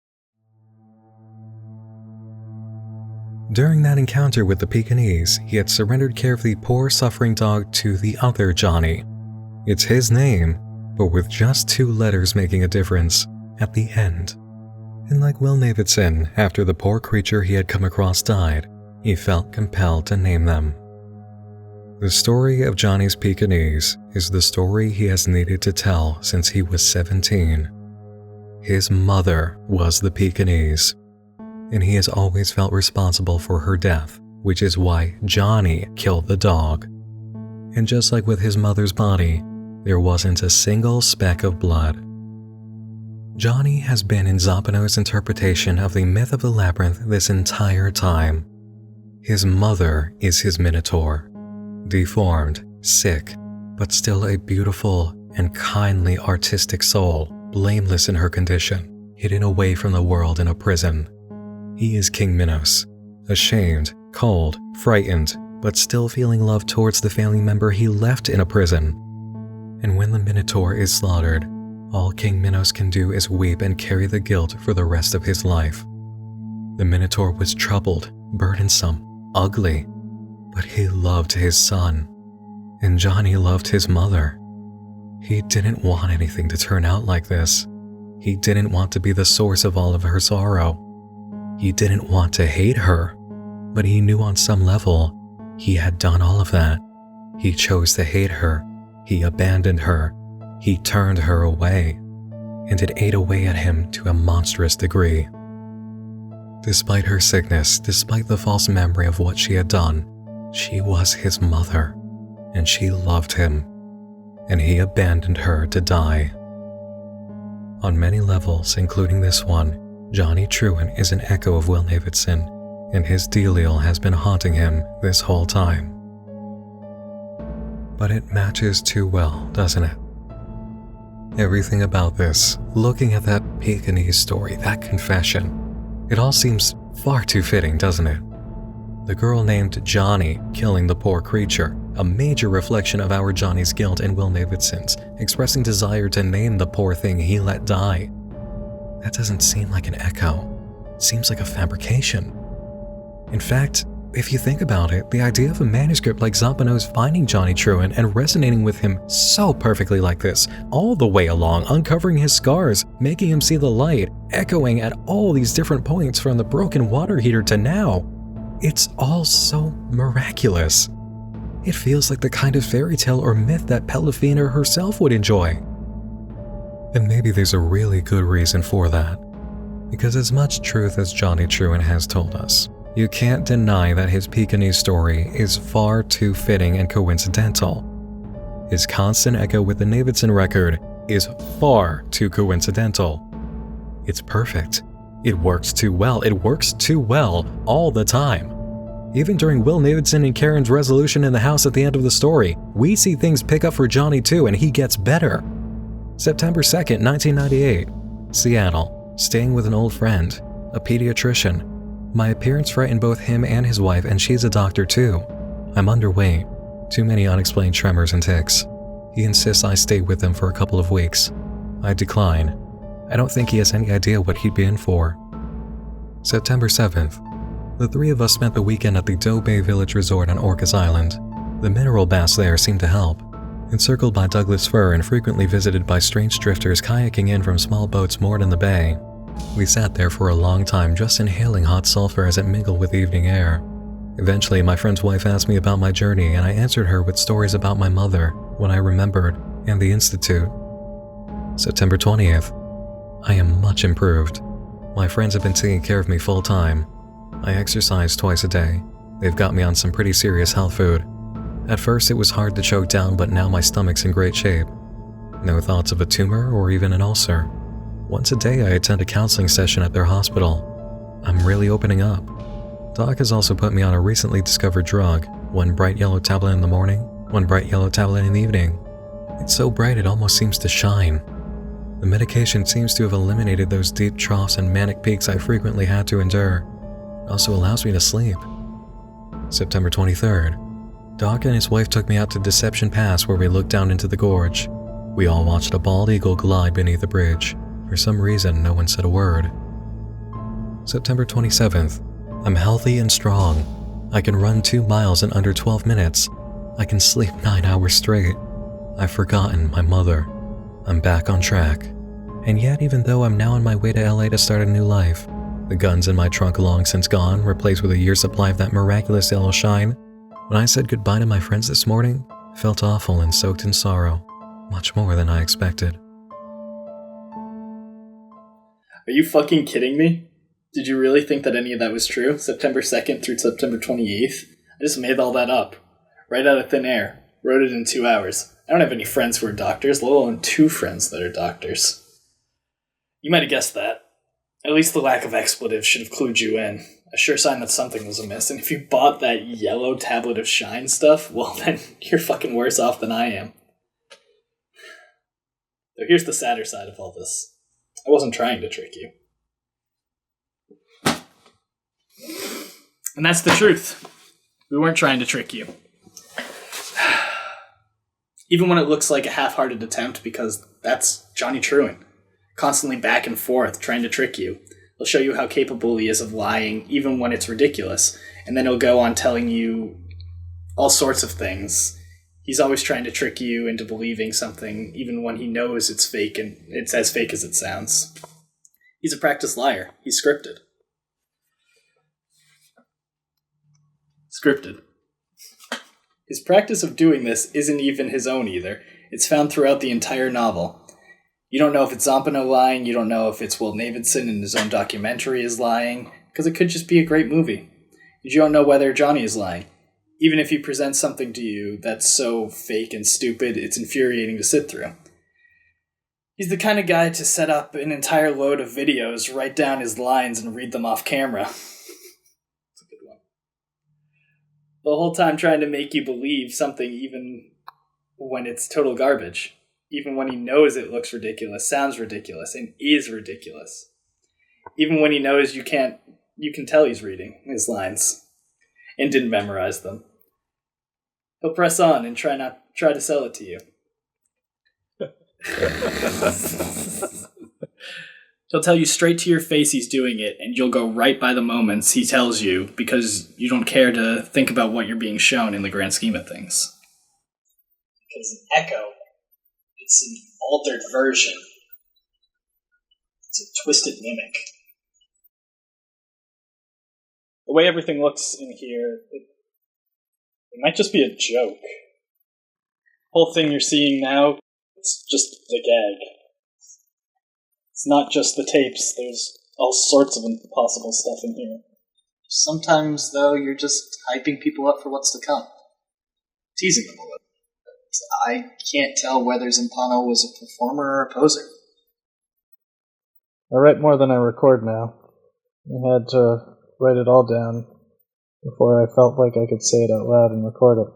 During that encounter with the Pekinese, he had surrendered care of the poor suffering dog to the other Johnny. It's his name, but with just 2 letters making a difference at the end. And like Will Davidson, after the poor creature he had come across died, he felt compelled to name them. The story of Johnny's Pekinese is the story he has needed to tell since he was 17. His mother was the Pekinese, and he has always felt responsible for her death, which is why Johnny killed the dog. And just like with his mother's body, there wasn't a single speck of blood. Johnny has been in Zampano's interpretation of the myth of the Labyrinth this entire time. His mother is his Minotaur, deformed, sick, but still a beautiful and kindly artistic soul, blameless in her condition, hidden away from the world in a prison. He is King Minos, ashamed, cold, frightened, but still feeling love towards the family member he left in a prison. And when the Minotaur is slaughtered, all King Minos can do is weep and carry the guilt for the rest of his life. The Minotaur was troubled, burdensome, ugly. But he loved his son, and Johnny loved his mother. He didn't want anything to turn out like this. He didn't want to be the source of all of her sorrow. He didn't want to hate her, but he knew on some level he had done all of that. He chose to hate her. He abandoned her. He turned her away, and it ate away at him to a monstrous degree. Despite her sickness, despite the false memory of what she had done, she was his mother, and she loved him, and he abandoned her to die. On many levels, including this one, Johnny Truant is an echo of Will Davidson, and his Delial has been haunting him this whole time. But it matches too well, doesn't it? Everything about this, looking at that Pekinese story, that confession, it all seems far too fitting, doesn't it? The girl named Johnny killing the poor creature, a major reflection of our Johnny's guilt and Will Davidson's, expressing desire to name the poor thing he let die. That doesn't seem like an echo. It seems like a fabrication. In fact, if you think about it, the idea of a manuscript like Zampano's finding Johnny Truant and resonating with him so perfectly like this, all the way along, uncovering his scars, making him see the light, echoing at all these different points from the broken water heater to now, it's all so miraculous. It feels like the kind of fairy tale or myth that Pelican herself would enjoy. And maybe there's a really good reason for that. Because as much truth as Johnny Truant has told us, you can't deny that his Pekinese story is far too fitting and coincidental. His constant echo with the Davidson record is far too coincidental. It's perfect. It works too well. It works too well all the time. Even during Will Davidson and Karen's resolution in the house at the end of the story, we see things pick up for Johnny too, and he gets better. September 2nd, 1998, Seattle, staying with an old friend, a pediatrician. My appearance frightened both him and his wife, and she's a doctor too. I'm underweight, too many unexplained tremors and tics. He insists I stay with him for a couple of weeks. I decline. I don't think he has any idea what he'd be in for. September 7th. The three of us spent the weekend at the Doe Bay Village Resort on Orcas Island. The mineral baths there seemed to help. Encircled by Douglas fir and frequently visited by strange drifters kayaking in from small boats moored in the bay, we sat there for a long time just inhaling hot sulfur as it mingled with evening air. Eventually, my friend's wife asked me about my journey, and I answered her with stories about my mother, what I remembered, and the Institute. September 20th. I am much improved. My friends have been taking care of me full time. I exercise twice a day. They've got me on some pretty serious health food. At first it was hard to choke down, but now my stomach's in great shape. No thoughts of a tumor or even an ulcer. Once a day I attend a counseling session at their hospital. I'm really opening up. Doc has also put me on a recently discovered drug, one bright yellow tablet in the morning, one bright yellow tablet in the evening. It's so bright it almost seems to shine. The medication seems to have eliminated those deep troughs and manic peaks I frequently had to endure. It also allows me to sleep. September 23rd. Doc and his wife took me out to Deception Pass where we looked down into the gorge. We all watched a bald eagle glide beneath the bridge. For some reason, no one said a word. September 27th. I'm healthy and strong. I can run 2 miles in under 12 minutes. I can sleep 9 hours straight. I've forgotten my mother. I'm back on track. And yet, even though I'm now on my way to LA to start a new life, the guns in my trunk long since gone, replaced with a year's supply of that miraculous yellow shine, when I said goodbye to my friends this morning, I felt awful and soaked in sorrow, much more than I expected. Are you fucking kidding me? Did you really think that any of that was true? September 2nd through September 28th? I just made all that up. Right out of thin air. Wrote it in 2 hours. I don't have any friends who are doctors, let alone 2 friends that are doctors. You might have guessed that. At least the lack of expletives should have clued you in. A sure sign that something was amiss, and if you bought that yellow tablet of shine stuff, well then, you're fucking worse off than I am. So here's the sadder side of all this. I wasn't trying to trick you. And that's the truth. We weren't trying to trick you. Even when it looks like a half-hearted attempt, because that's Johnny Truant. Constantly back and forth, trying to trick you. He'll show you how capable he is of lying, even when it's ridiculous. And then he'll go on telling you all sorts of things. He's always trying to trick you into believing something, even when he knows it's fake and it's as fake as it sounds. He's a practiced liar. He's scripted. His practice of doing this isn't even his own either. It's found throughout the entire novel. You don't know if it's Zampano lying, you don't know if it's Will Davidson in his own documentary is lying, because it could just be a great movie. You don't know whether Johnny is lying. Even if he presents something to you that's so fake and stupid, it's infuriating to sit through. He's the kind of guy to set up an entire load of videos, write down his lines, and read them off camera. That's a good one. The whole time trying to make you believe something even when it's total garbage. Even when he knows it looks ridiculous, sounds ridiculous, and is ridiculous. Even when he knows you can tell he's reading his lines and didn't memorize them. He'll press on and try to sell it to you. He'll tell you straight to your face he's doing it, and you'll go right by the moments he tells you because you don't care to think about what you're being shown in the grand scheme of things. Because an echo, it's an altered version. It's a twisted mimic. The way everything looks in here, it might just be a joke. The whole thing you're seeing now, it's just the gag. It's not just the tapes, there's all sorts of impossible stuff in here. Sometimes, though, you're just hyping people up for what's to come. Teasing them a little. But I can't tell whether Zampano was a performer or a poser. I write more than I record now. I had to write it all down before I felt like I could say it out loud and record it.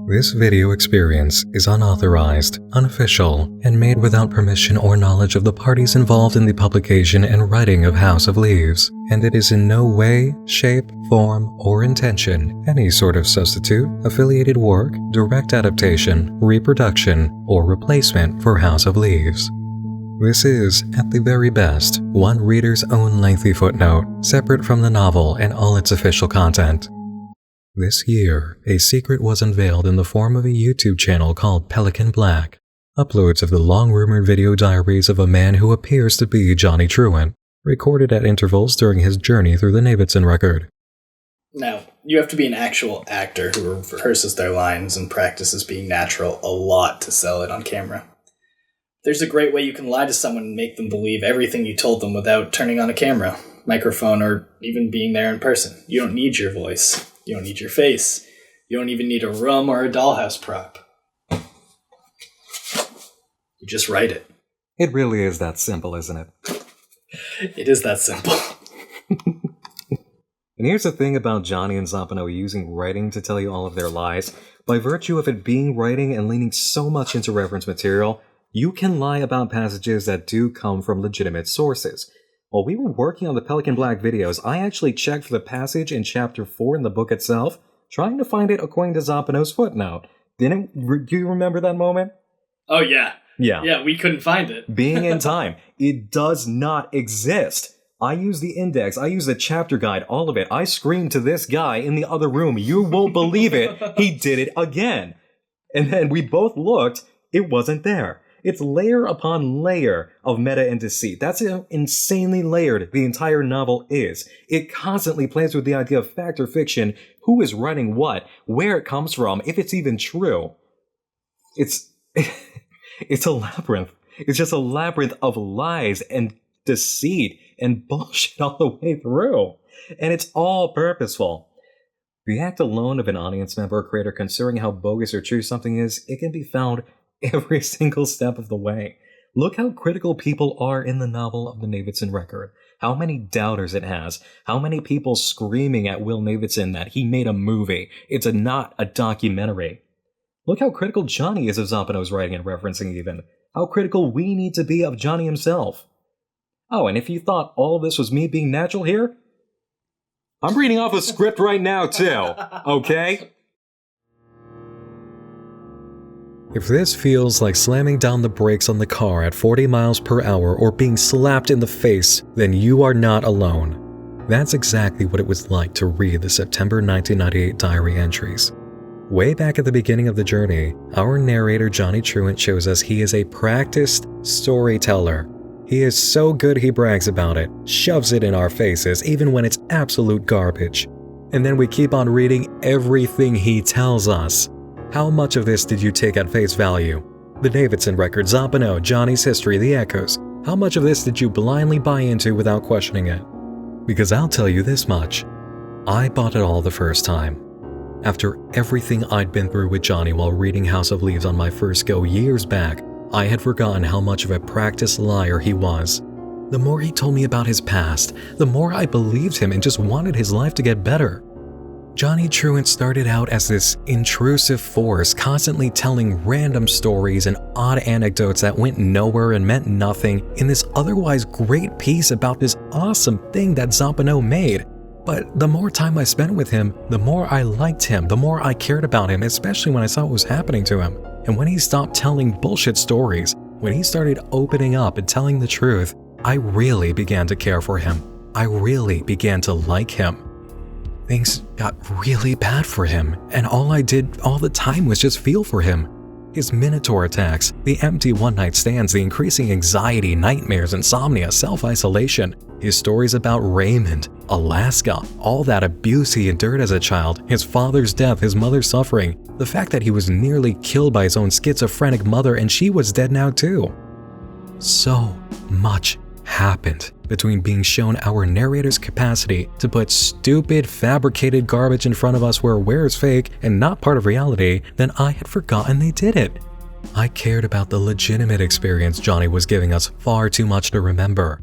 This video experience is unauthorized, unofficial, and made without permission or knowledge of the parties involved in the publication and writing of House of Leaves, and it is in no way, shape, form, or intention any sort of substitute, affiliated work, direct adaptation, reproduction, or replacement for House of Leaves. This is, at the very best, one reader's own lengthy footnote, separate from the novel and all its official content. This year, a secret was unveiled in the form of a YouTube channel called Pelican Black, uploads of the long-rumored video diaries of a man who appears to be Johnny Truant, recorded at intervals during his journey through the Davidson record. Now, you have to be an actual actor who rehearses their lines and practices being natural a lot to sell it on camera. There's a great way you can lie to someone and make them believe everything you told them without turning on a camera, microphone, or even being there in person. You don't need your voice. You don't need your face. You don't even need a room or a dollhouse prop. You just write it. It really is that simple, isn't it? It is that simple. And here's the thing about Johnny and Zampano using writing to tell you all of their lies. By virtue of it being writing and leaning so much into reference material, you can lie about passages that do come from legitimate sources. While we were working on the Pelican Black videos, I actually checked for the passage in Chapter 4 in the book itself, trying to find it according to Zampano's footnote. Do you remember that moment? Oh, yeah. Yeah. Yeah, we couldn't find it. Being in time. It does not exist. I use the index, I use the chapter guide, all of it. I screamed to this guy in the other room, you won't believe it, he did it again. And then we both looked, it wasn't there. It's layer upon layer of meta and deceit. That's how insanely layered the entire novel is. It constantly plays with the idea of fact or fiction, who is writing what, where it comes from, if it's even true. It's a labyrinth. It's just a labyrinth of lies and deceit and bullshit all the way through. And it's all purposeful. The act alone of an audience member or creator considering how bogus or true something is, it can be found every single step of the way. Look how critical people are in the novel of the Davidson record. How many doubters it has. How many people screaming at Will Davidson that he made a movie. It's not a documentary. Look how critical Johnny is of Zampano's writing and referencing even. How critical we need to be of Johnny himself. Oh, and if you thought all of this was me being natural here, I'm reading off a script right now too, okay? If this feels like slamming down the brakes on the car at 40 miles per hour or being slapped in the face, then you are not alone. That's exactly what it was like to read the September 1998 diary entries. Way back at the beginning of the journey, our narrator Johnny Truant shows us he is a practiced storyteller. He is so good he brags about it, shoves it in our faces even when it's absolute garbage. And then we keep on reading everything he tells us. How much of this did you take at face value? The Davidson record, Zampano, Johnny's history, the echoes. How much of this did you blindly buy into without questioning it? Because I'll tell you this much. I bought it all the first time. After everything I'd been through with Johnny while reading House of Leaves on my first go years back, I had forgotten how much of a practiced liar he was. The more he told me about his past, the more I believed him and just wanted his life to get better. Johnny Truant started out as this intrusive force, constantly telling random stories and odd anecdotes that went nowhere and meant nothing in this otherwise great piece about this awesome thing that Zampano made. But the more time I spent with him, the more I liked him, the more I cared about him, especially when I saw what was happening to him. And when he stopped telling bullshit stories, when he started opening up and telling the truth, I really began to care for him. I really began to like him. Things got really bad for him, and all I did all the time was just feel for him. His Minotaur attacks, the empty one-night stands, the increasing anxiety, nightmares, insomnia, self-isolation, his stories about Raymond, Alaska, all that abuse he endured as a child, his father's death, his mother's suffering, the fact that he was nearly killed by his own schizophrenic mother and she was dead now too. So much happened between being shown our narrator's capacity to put stupid, fabricated garbage in front of us where it's fake and not part of reality, then I had forgotten they did it. I cared about the legitimate experience Johnny was giving us far too much to remember.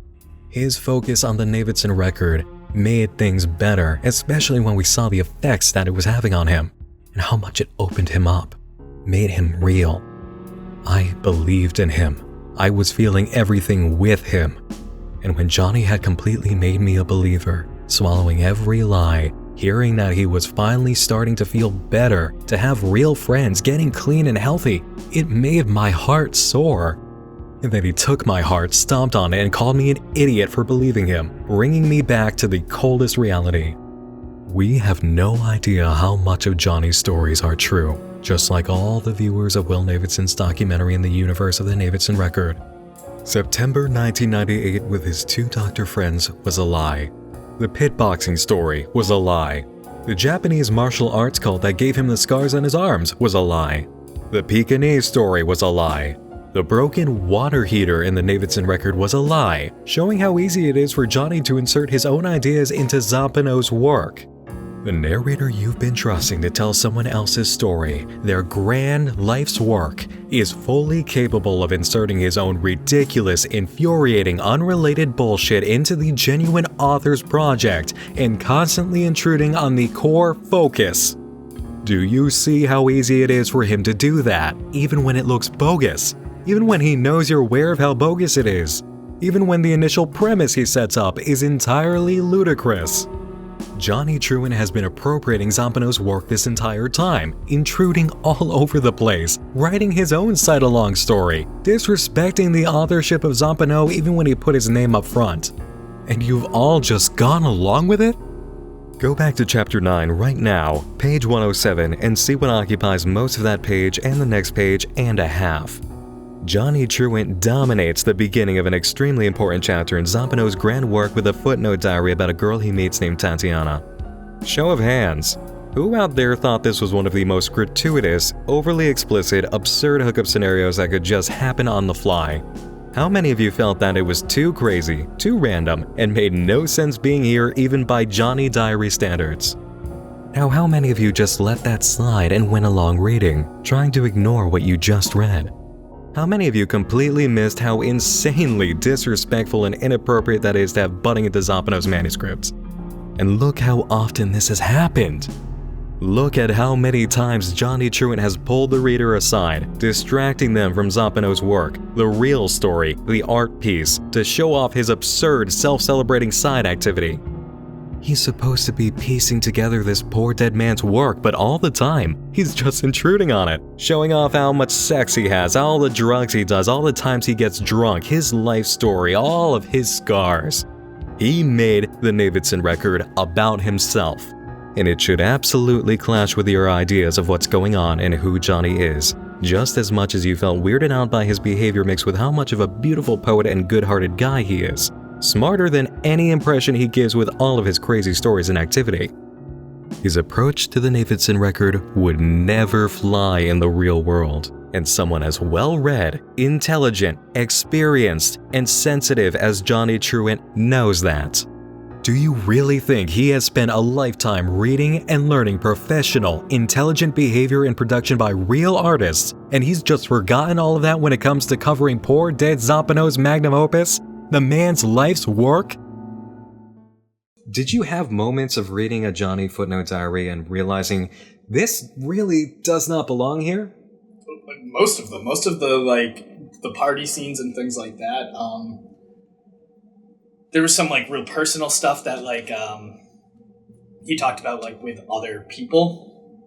His focus on the Davidson record made things better, especially when we saw the effects that it was having on him, and how much it opened him up, made him real. I believed in him. I was feeling everything with him. And when Johnny had completely made me a believer, swallowing every lie, hearing that he was finally starting to feel better, to have real friends, getting clean and healthy, it made my heart soar. And then he took my heart, stomped on it, and called me an idiot for believing him, bringing me back to the coldest reality. We have no idea how much of Johnny's stories are true, just like all the viewers of Will Davidson's documentary in the universe of the Davidson record. September 1998 with his two doctor friends was a lie. The pit boxing story was a lie. The Japanese martial arts cult that gave him the scars on his arms was a lie. The Pekinese story was a lie. The broken water heater in the Davidson record was a lie, showing how easy it is for Johnny to insert his own ideas into Zampano's work. The narrator you've been trusting to tell someone else's story, their grand life's work, is fully capable of inserting his own ridiculous, infuriating, unrelated bullshit into the genuine author's project and constantly intruding on the core focus. Do you see how easy it is for him to do that, even when it looks bogus? Even when he knows you're aware of how bogus it is? Even when the initial premise he sets up is entirely ludicrous? Johnny Truant has been appropriating Zampano's work this entire time, intruding all over the place, writing his own side-along story, disrespecting the authorship of Zampano even when he put his name up front. And you've all just gone along with it? Go back to chapter 9 right now, page 107, and see what occupies most of that page and the next page and a half. Johnny Truant dominates the beginning of an extremely important chapter in Zampano's grand work with a footnote diary about a girl he meets named Tatiana. Show of hands. Who out there thought this was one of the most gratuitous, overly explicit, absurd hookup scenarios that could just happen on the fly? How many of you felt that it was too crazy, too random, and made no sense being here even by Johnny Diary standards? Now, how many of you just let that slide and went along reading, trying to ignore what you just read? How many of you completely missed how insanely disrespectful and inappropriate that is to have butting into Zampano's manuscripts? And look how often this has happened. Look at how many times Johnny Truant has pulled the reader aside, distracting them from Zampano's work, the real story, the art piece, to show off his absurd, self-celebrating side activity. He's supposed to be piecing together this poor dead man's work, but all the time, he's just intruding on it, showing off how much sex he has, all the drugs he does, all the times he gets drunk, his life story, all of his scars. He made the Davidson record about himself, and it should absolutely clash with your ideas of what's going on and who Johnny is, just as much as you felt weirded out by his behavior mixed with how much of a beautiful poet and good-hearted guy he is. Smarter than any impression he gives with all of his crazy stories and activity. His approach to the Davidson record would never fly in the real world, and someone as well-read, intelligent, experienced, and sensitive as Johnny Truant knows that. Do you really think he has spent a lifetime reading and learning professional, intelligent behavior and production by real artists, and he's just forgotten all of that when it comes to covering poor dead Zampano's magnum opus? The man's life's work? Did you have moments of reading a Johnny Footnote diary and realizing this really does not belong here? Most of them. Most of the, the party scenes and things like that. There was some, real personal stuff that, he talked about, with other people.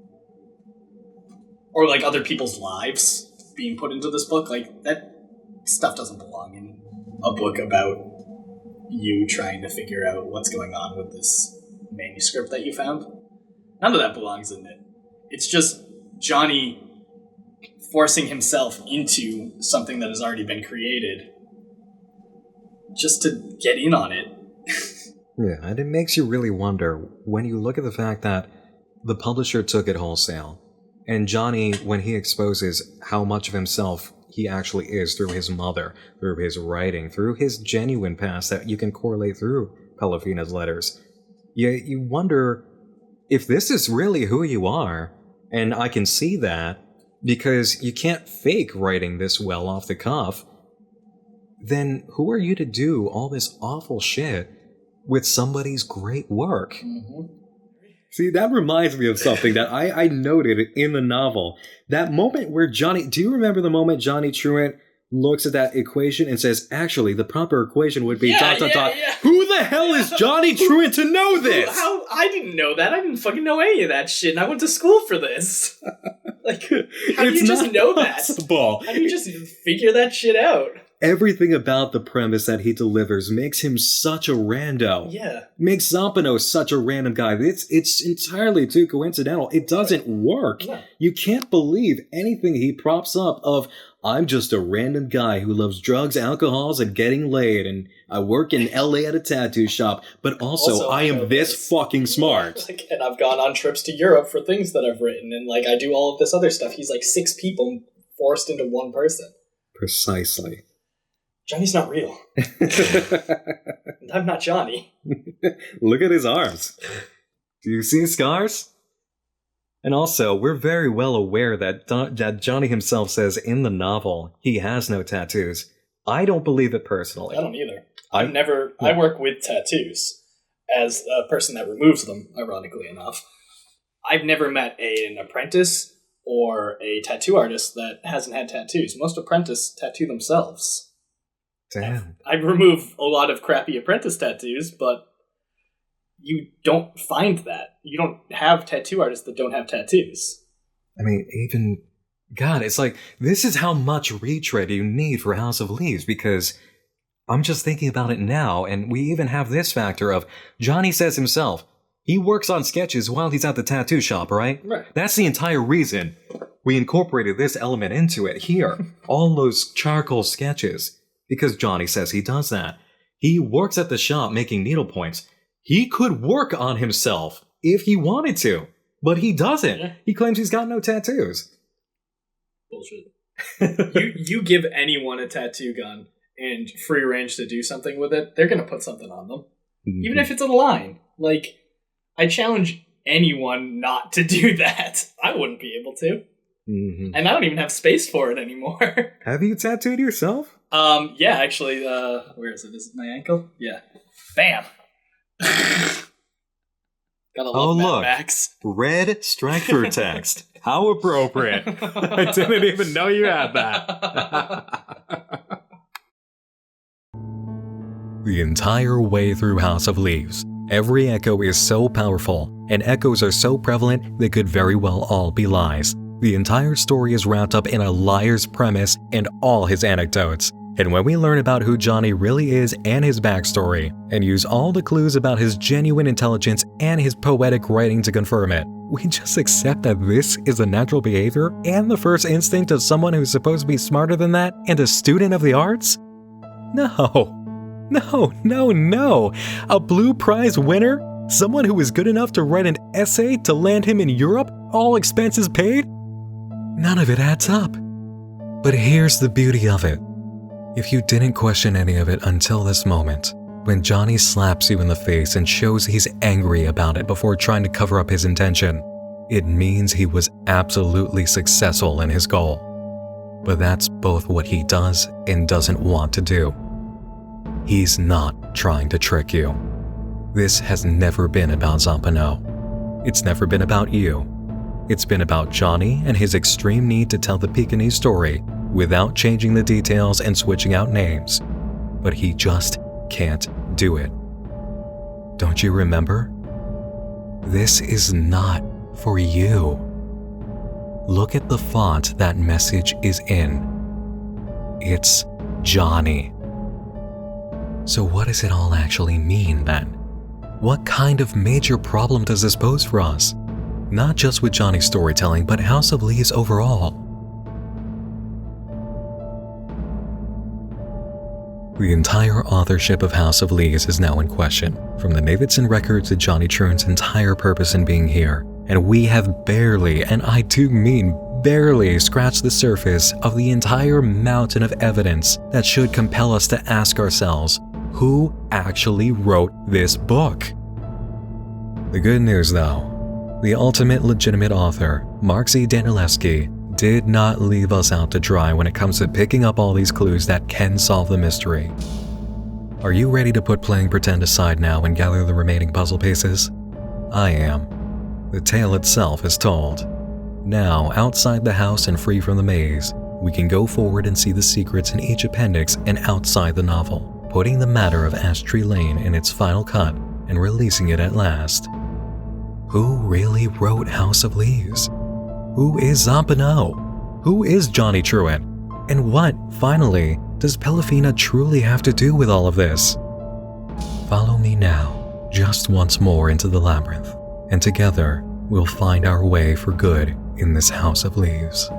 Or, other people's lives being put into this book. That stuff doesn't belong in a book about you trying to figure out what's going on with this manuscript that you found. None of that belongs in it. It's just Johnny forcing himself into something that has already been created just to get in on it. Yeah, and it makes you really wonder when you look at the fact that the publisher took it wholesale, and Johnny, when he exposes how much of himself he actually is through his mother, through his writing, through his genuine past that you can correlate through Pelafina's letters, you wonder if this is really who you are, and I can see that, because you can't fake writing this well off the cuff, then who are you to do all this awful shit with somebody's great work? Mm-hmm. See, that reminds me of something that I noted in the novel. That moment where Johnny... Do you remember the moment Johnny Truant looks at that equation and says, actually, the proper equation would be ... Yeah. Who the hell is Johnny Truant to know this? How? I didn't know that. I didn't fucking know any of that shit, and I went to school for this. How do you just know possible. that? How do you just figure that shit out? Everything about the premise that he delivers makes him such a rando. Yeah. Makes Zampano such a random guy. It's entirely too coincidental. It doesn't work. Yeah. You can't believe anything he props up of, I'm just a random guy who loves drugs, alcohols, and getting laid, and I work in LA at a tattoo shop, but also I am this fucking smart. And I've gone on trips to Europe for things that I've written, and I do all of this other stuff. He's 6 people forced into one person. Precisely. Johnny's not real. I'm not Johnny. Look at his arms. Do you see scars? And also, we're very well aware that Johnny himself says in the novel he has no tattoos. I don't believe it personally. I don't either. I work with tattoos as a person that removes them, ironically enough. I've never met an apprentice or a tattoo artist that hasn't had tattoos. Most apprentices tattoo themselves. Damn. I remove a lot of crappy apprentice tattoos, but you don't find that. You don't have tattoo artists that don't have tattoos. I mean, even... God, it's this is how much retread you need for House of Leaves, because I'm just thinking about it now, and we even have this factor of, Johnny says himself, he works on sketches while he's at the tattoo shop, right? Right. That's the entire reason we incorporated this element into it here. All those charcoal sketches. Because Johnny says he does that. He works at the shop making needlepoints. He could work on himself if he wanted to, but he doesn't. Yeah. He claims he's got no tattoos. Bullshit. you give anyone a tattoo gun and free range to do something with it, they're going to put something on them. Mm-hmm. Even if it's a line. I challenge anyone not to do that. I wouldn't be able to. Mm-hmm. And I don't even have space for it anymore. Have you tattooed yourself? Yeah, actually, where is it? Is it my ankle? Yeah. Bam! Gotta love Mad Max. Red strike through text. How appropriate. I didn't even know you had that. The entire way through House of Leaves, every echo is so powerful, and echoes are so prevalent they could very well all be lies. The entire story is wrapped up in a liar's premise and all his anecdotes. And when we learn about who Johnny really is and his backstory, and use all the clues about his genuine intelligence and his poetic writing to confirm it, we just accept that this is a natural behavior and the first instinct of someone who's supposed to be smarter than that and a student of the arts? No. No. A Blue Prize winner? Someone who was good enough to write an essay to land him in Europe, all expenses paid? None of it adds up. But here's the beauty of it. If you didn't question any of it until this moment, when Johnny slaps you in the face and shows he's angry about it before trying to cover up his intention, it means he was absolutely successful in his goal. But that's both what he does and doesn't want to do. He's not trying to trick you. This has never been about Zampano. It's never been about you. It's been about Johnny and his extreme need to tell the Pekinese story without changing the details and switching out names. But he just can't do it. Don't you remember? This is not for you. Look at the font that message is in. It's Johnny. So what does it all actually mean then? What kind of major problem does this pose for us? Not just with Johnny's storytelling, but House of Leaves overall. The entire authorship of House of Leaves is now in question, from the Davidson records to Johnny Truant's entire purpose in being here, and we have barely, and I do mean barely, scratched the surface of the entire mountain of evidence that should compel us to ask ourselves, who actually wrote this book? The good news though, the ultimate legitimate author, Mark Z. Danielewski, did not leave us out to dry when it comes to picking up all these clues that can solve the mystery. Are you ready to put playing pretend aside now and gather the remaining puzzle pieces? I am. The tale itself is told. Now, outside the house and free from the maze, we can go forward and see the secrets in each appendix and outside the novel, putting the matter of Ash Tree Lane in its final cut and releasing it at last. Who really wrote House of Leaves? Who is Zampano? Who is Johnny Truant? And what, finally, does Pelafina truly have to do with all of this? Follow me now, just once more into the labyrinth, and together we'll find our way for good in this House of Leaves.